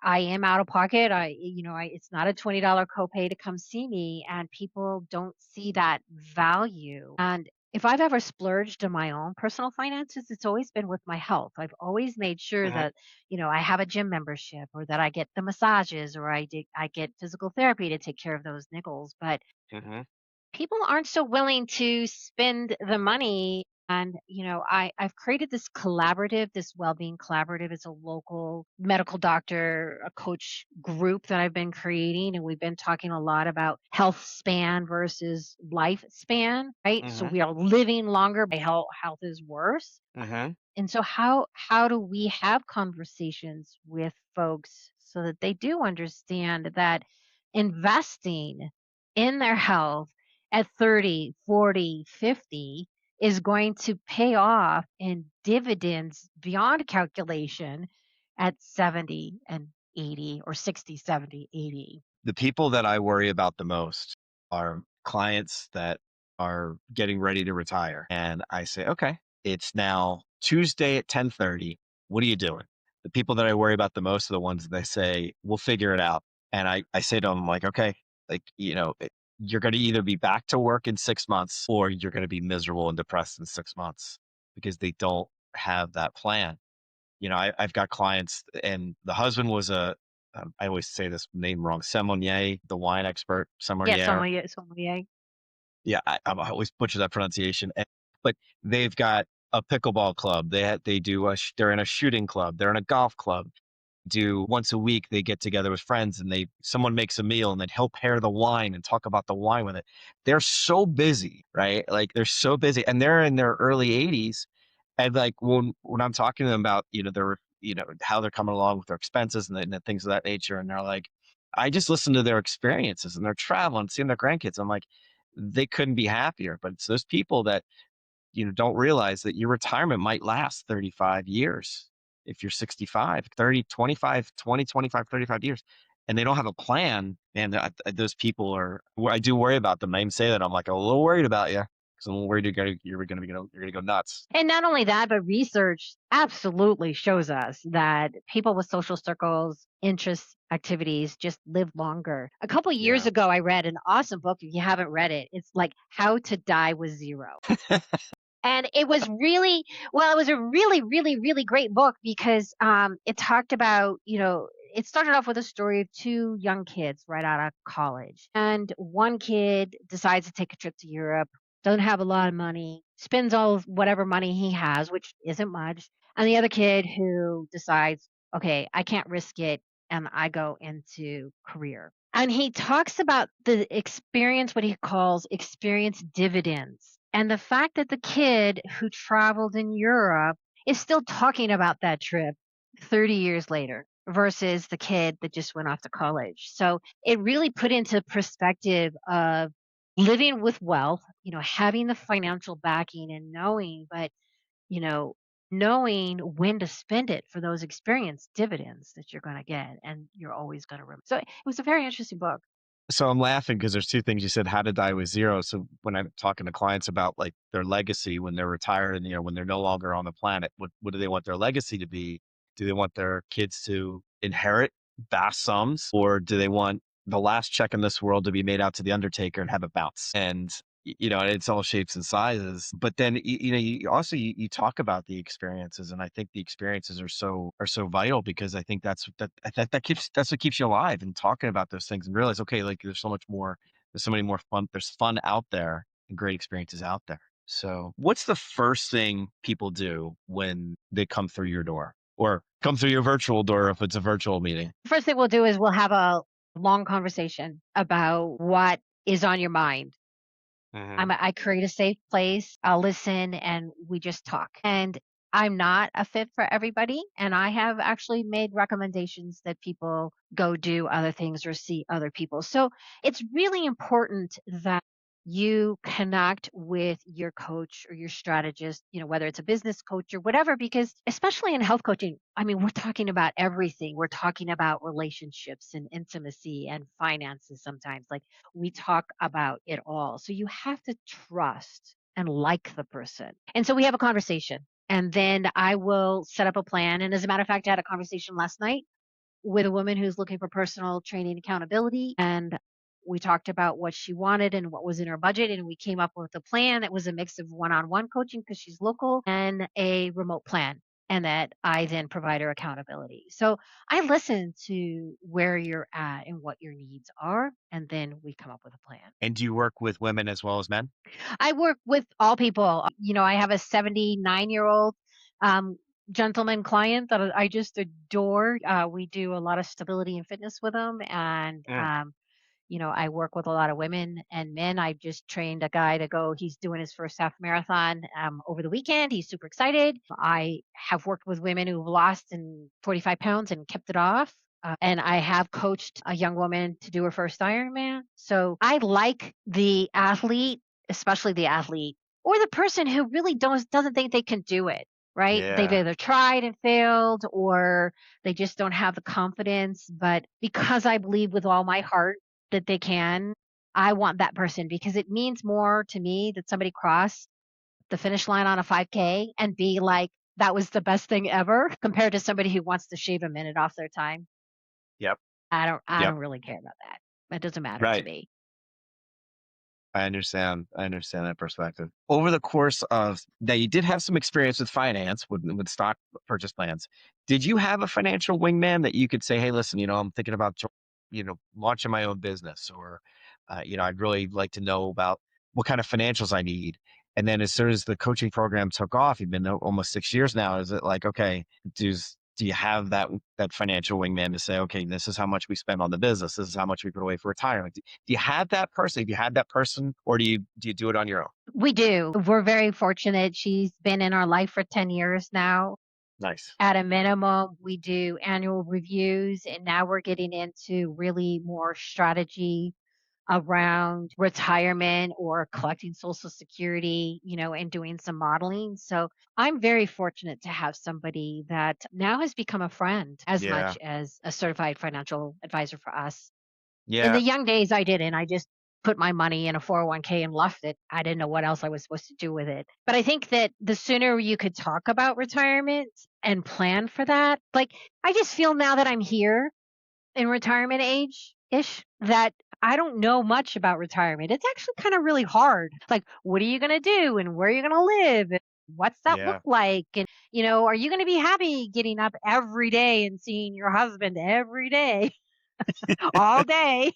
am out of pocket. It's not a $20 copay to come see me, and people don't see that value. And if I've ever splurged in my own personal finances, it's always been with my health. I've always made sure Hmm. that, I have a gym membership, or that I get the massages, or I get physical therapy to take care of those niggles. But Hmm. People aren't so willing to spend the money. And, I've created this collaborative, this well-being collaborative. It's a local medical doctor, a coach group that I've been creating. And we've been talking a lot about health span versus lifespan, right? So Mm-hmm. we are living longer, but health is worse. Mm-hmm. And so how do we have conversations with folks so that they do understand that investing in their health at 30, 40, 50 is going to pay off in dividends beyond calculation at 70 and 80 or 60, 70, 80. The people that I worry about the most are clients that are getting ready to retire. And I say, okay, it's now Tuesday at 10:30. What are you doing? The people that I worry about the most are the ones that I say, we'll figure it out. And I say to them, like, okay, like, you're going to either be back to work in 6 months or you're going to be miserable and depressed in 6 months because they don't have that plan. I've got clients, and the husband was I always say this name wrong, sommelier, the wine expert, Yeah, sommelier. sommelier. Yeah, I always butcher that pronunciation. But they've got a pickleball club. They do they're in a shooting club. They're in a golf club. Do once a week they get together with friends and someone makes a meal and then he'll pair the wine and talk about the wine with it. They're so busy, right? Like they're so busy, and they're in their early 80s. And like when I'm talking to them about, how they're coming along with their expenses and the things of that nature, and they're like, I just listen to their experiences and they're traveling, seeing their grandkids. I'm like, they couldn't be happier. But it's those people that, don't realize that your retirement might last 35 years. If you're 65, 30, 25, 20, 25, 35 years, and they don't have a plan, and those people I do worry about them. I even say that I'm like a little worried about you because I'm worried you're gonna go nuts. And not only that, but research absolutely shows us that people with social circles, interests, activities just live longer. A couple years Yeah. ago, I read an awesome book. If you haven't read it, it's like How to Die with Zero. And it was really, well, it was a really, really, really great book because it talked about, it started off with a story of two young kids right out of college. And one kid decides to take a trip to Europe, doesn't have a lot of money, spends all of whatever money he has, which isn't much. And the other kid who decides, okay, I can't risk it. And I go into career. And he talks about the experience, what he calls experience dividends. And the fact that the kid who traveled in Europe is still talking about that trip 30 years later versus the kid that just went off to college. So it really put into perspective of living with wealth, having the financial backing and you know, knowing when to spend it for those experience dividends that you're going to get and you're always going to remember. So it was a very interesting book. So I'm laughing because there's two things you said, how to die with zero. So when I'm talking to clients about like their legacy when they're retired and, when they're no longer on the planet, what do they want their legacy to be? Do they want their kids to inherit vast sums, or do they want the last check in this world to be made out to the undertaker and have it bounce? And it's all shapes and sizes. But then you also you talk about the experiences, and I think the experiences are so vital because I think that's what keeps you alive, and talking about those things and realize, okay, like there's so much more, there's so many more fun, there's fun out there and great experiences out there. So what's the first thing people do when they come through your door or come through your virtual door if it's a virtual meeting? First thing we'll do is we'll have a long conversation about what is on your mind. Hmm. I create a safe place. I'll listen and we just talk. And I'm not a fit for everybody. And I have actually made recommendations that people go do other things or see other people. So it's really important that you connect with your coach or your strategist, whether it's a business coach or whatever, because especially in health coaching, I mean, we're talking about everything. We're talking about relationships and intimacy and finances sometimes. Like we talk about it all. So you have to trust and like the person. And so we have a conversation. And then I will set up a plan. And as a matter of fact, I had a conversation last night with a woman who's looking for personal training accountability. And we talked about what she wanted and what was in her budget. And we came up with a plan that was a mix of one on one coaching because she's local and a remote plan. and that I then provide her accountability. So I listen to where you're at and what your needs are, and then we come up with a plan. And do you work with women as well as men? I work with all people. I have a 79-year-old um, gentleman client that I just adore. We do a lot of stability and fitness with him, and Mm. I work with a lot of women and men. I just trained a guy to go. He's doing his first half marathon over the weekend. He's super excited. I have worked with women who've lost 45 pounds and kept it off. And I have coached a young woman to do her first Ironman. So I like the athlete, especially the athlete or the person who really doesn't think they can do it, right? They've Yeah. either tried and failed or they just don't have the confidence. But because I believe with all my heart that they can, I want that person because it means more to me that somebody cross the finish line on a 5K and be like, that was the best thing ever compared to somebody who wants to shave a minute off their time. Yep. I Yep. don't really care about that. That doesn't matter to Right. me. I understand. I understand that perspective. Over the course of now, you did have some experience with finance, with stock purchase plans. Did you have a financial wingman that you could say, "Hey, listen, I'm thinking about, launching my own business, or, I'd really like to know about what kind of financials I need." And then as soon as the coaching program took off, you've been almost 6 years now. Is it like, okay, do you have that financial wingman to say, okay, this is how much we spend on the business, this is how much we put away for retirement? Do you have that person? Have you had that person, or do you do it on your own? We do. We're very fortunate. She's been in our life for 10 years now. Nice. At a minimum, we do annual reviews, and now we're getting into really more strategy around retirement or collecting Social Security, and doing some modeling. So I'm very fortunate to have somebody that now has become a friend as Yeah. much as a certified financial advisor for us. In Yeah. the young days, I didn't. I just put my money in a 401k and left it. I didn't know what else I was supposed to do with it. But I think that the sooner you could talk about retirement and plan for that, like I just feel now that I'm here in retirement age ish that I don't know much about retirement. It's actually kind of really hard. Like, what are you going to do and where are you going to live? And what's that look Yeah. like? And, are you going to be happy getting up every day and seeing your husband every day, all day?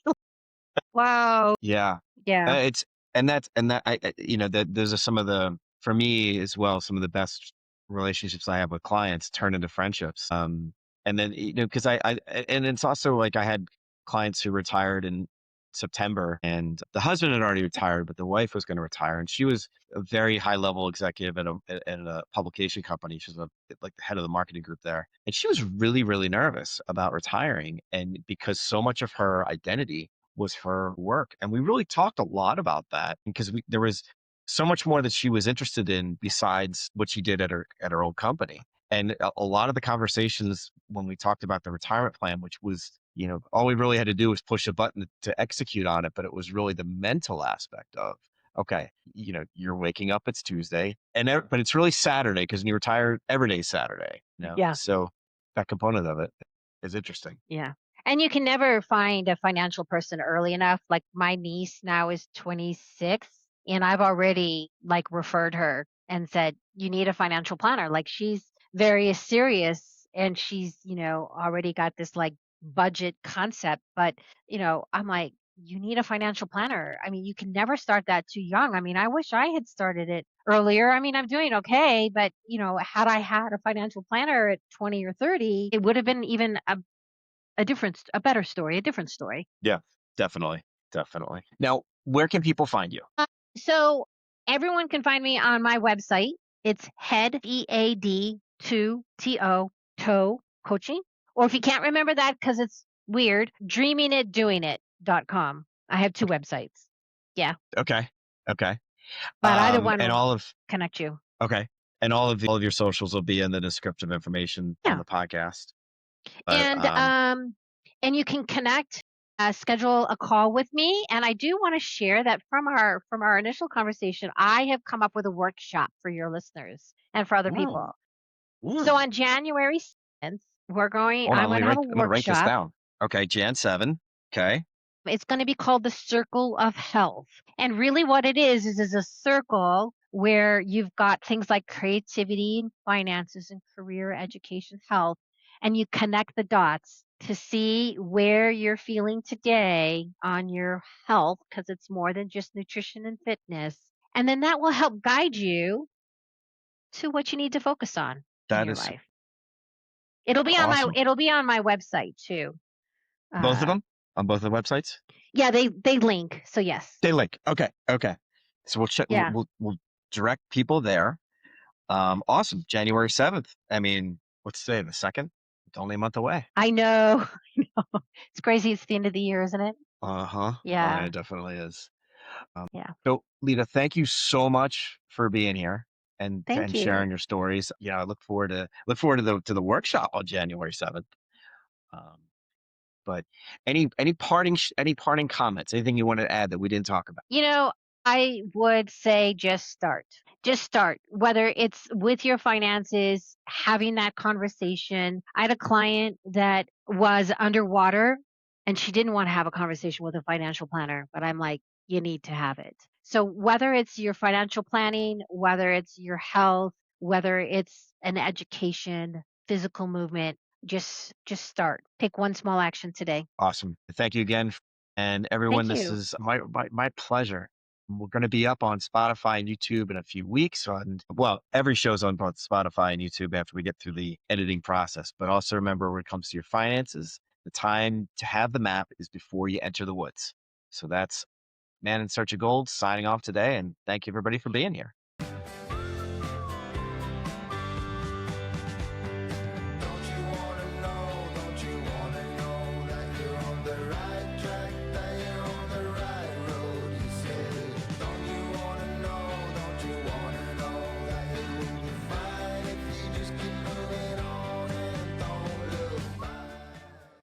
Wow. Yeah. Yeah. It's and that that those are some of the, for me as well, some of the best relationships I have with clients turn into friendships. And then because and it's also like I had clients who retired in September, and the husband had already retired, but the wife was going to retire, and she was a very high level executive at a publication company. She's like the head of the marketing group there, and she was really really nervous about retiring, and because so much of her identity was her work. And we really talked a lot about that because there was so much more that she was interested in besides what she did at her old company. And a lot of the conversations when we talked about the retirement plan, which was, all we really had to do was push a button to execute on it. But it was really the mental aspect of, okay, you're waking up, it's Tuesday, but it's really Saturday because when you retire, every day's Saturday. Yeah. So that component of it is interesting. Yeah. And you can never find a financial person early enough. Like my niece now is 26 and I've already like referred her and said, you need a financial planner. Like she's very serious and she's, already got this like budget concept. But, I'm like, you need a financial planner. I mean, you can never start that too young. I mean, I wish I had started it earlier. I mean, I'm doing okay, but had I had a financial planner at 20 or 30, it would have been even a better story, a different story. Yeah, definitely. Definitely. Now, where can people find you? So everyone can find me on my website. It's head EAD2TO toe coaching. Or if you can't remember that because it's weird, dreamingitdoingit.com. I have two websites. Yeah. Okay. Okay. But either one And will all of connect you. okay. And all of your socials will be in the descriptive information on Yeah. the podcast. But And you can connect, schedule a call with me. And I do want to share that from our initial conversation, I have come up with a workshop for your listeners and for other Ooh, people. ooh. So on January 7th, Hold I'm on, going to have a I'm gonna write this workshop. down. Okay, Jan 7. Okay. It's going to be called the Circle of Health. And really what it is a circle where you've got things like creativity, finances, and career, education, health, and you connect the dots to see where you're feeling today on your health, because it's more than just nutrition and fitness. And then that will help guide you to what you need to focus on in That your is life. awesome. It'll be on my website too. Both of Uh, them on both the websites? yeah, they link. So yes. They link. Okay. Okay. So we'll check, Yeah. we'll direct people there. Awesome. January 7th. I mean, what's today? The 2nd? It's only a month away. I know. It's crazy. It's the end of the year, isn't it? Uh-huh. Yeah. It definitely is. Yeah. So Lida, thank you so much for being here Thank and sharing you. your stories. Yeah, I look forward to the workshop on January 7th. Um, but any parting comments, anything you want to add that we didn't talk about? I would say just start. Just start, whether it's with your finances, having that conversation. I had a client that was underwater and she didn't want to have a conversation with a financial planner, but I'm like, you need to have it. So whether it's your financial planning, whether it's your health, whether it's an education, physical movement, just start. Take one small action today. Awesome. Thank you again. And everyone, Thank this you. is my pleasure. We're going to be up on Spotify and YouTube in a few weeks. Well, every show's on both Spotify and YouTube after we get through the editing process. But also remember, when it comes to your finances, the time to have the map is before you enter the woods. So that's Man in Search of Gold signing off today. And thank you, everybody, for being here.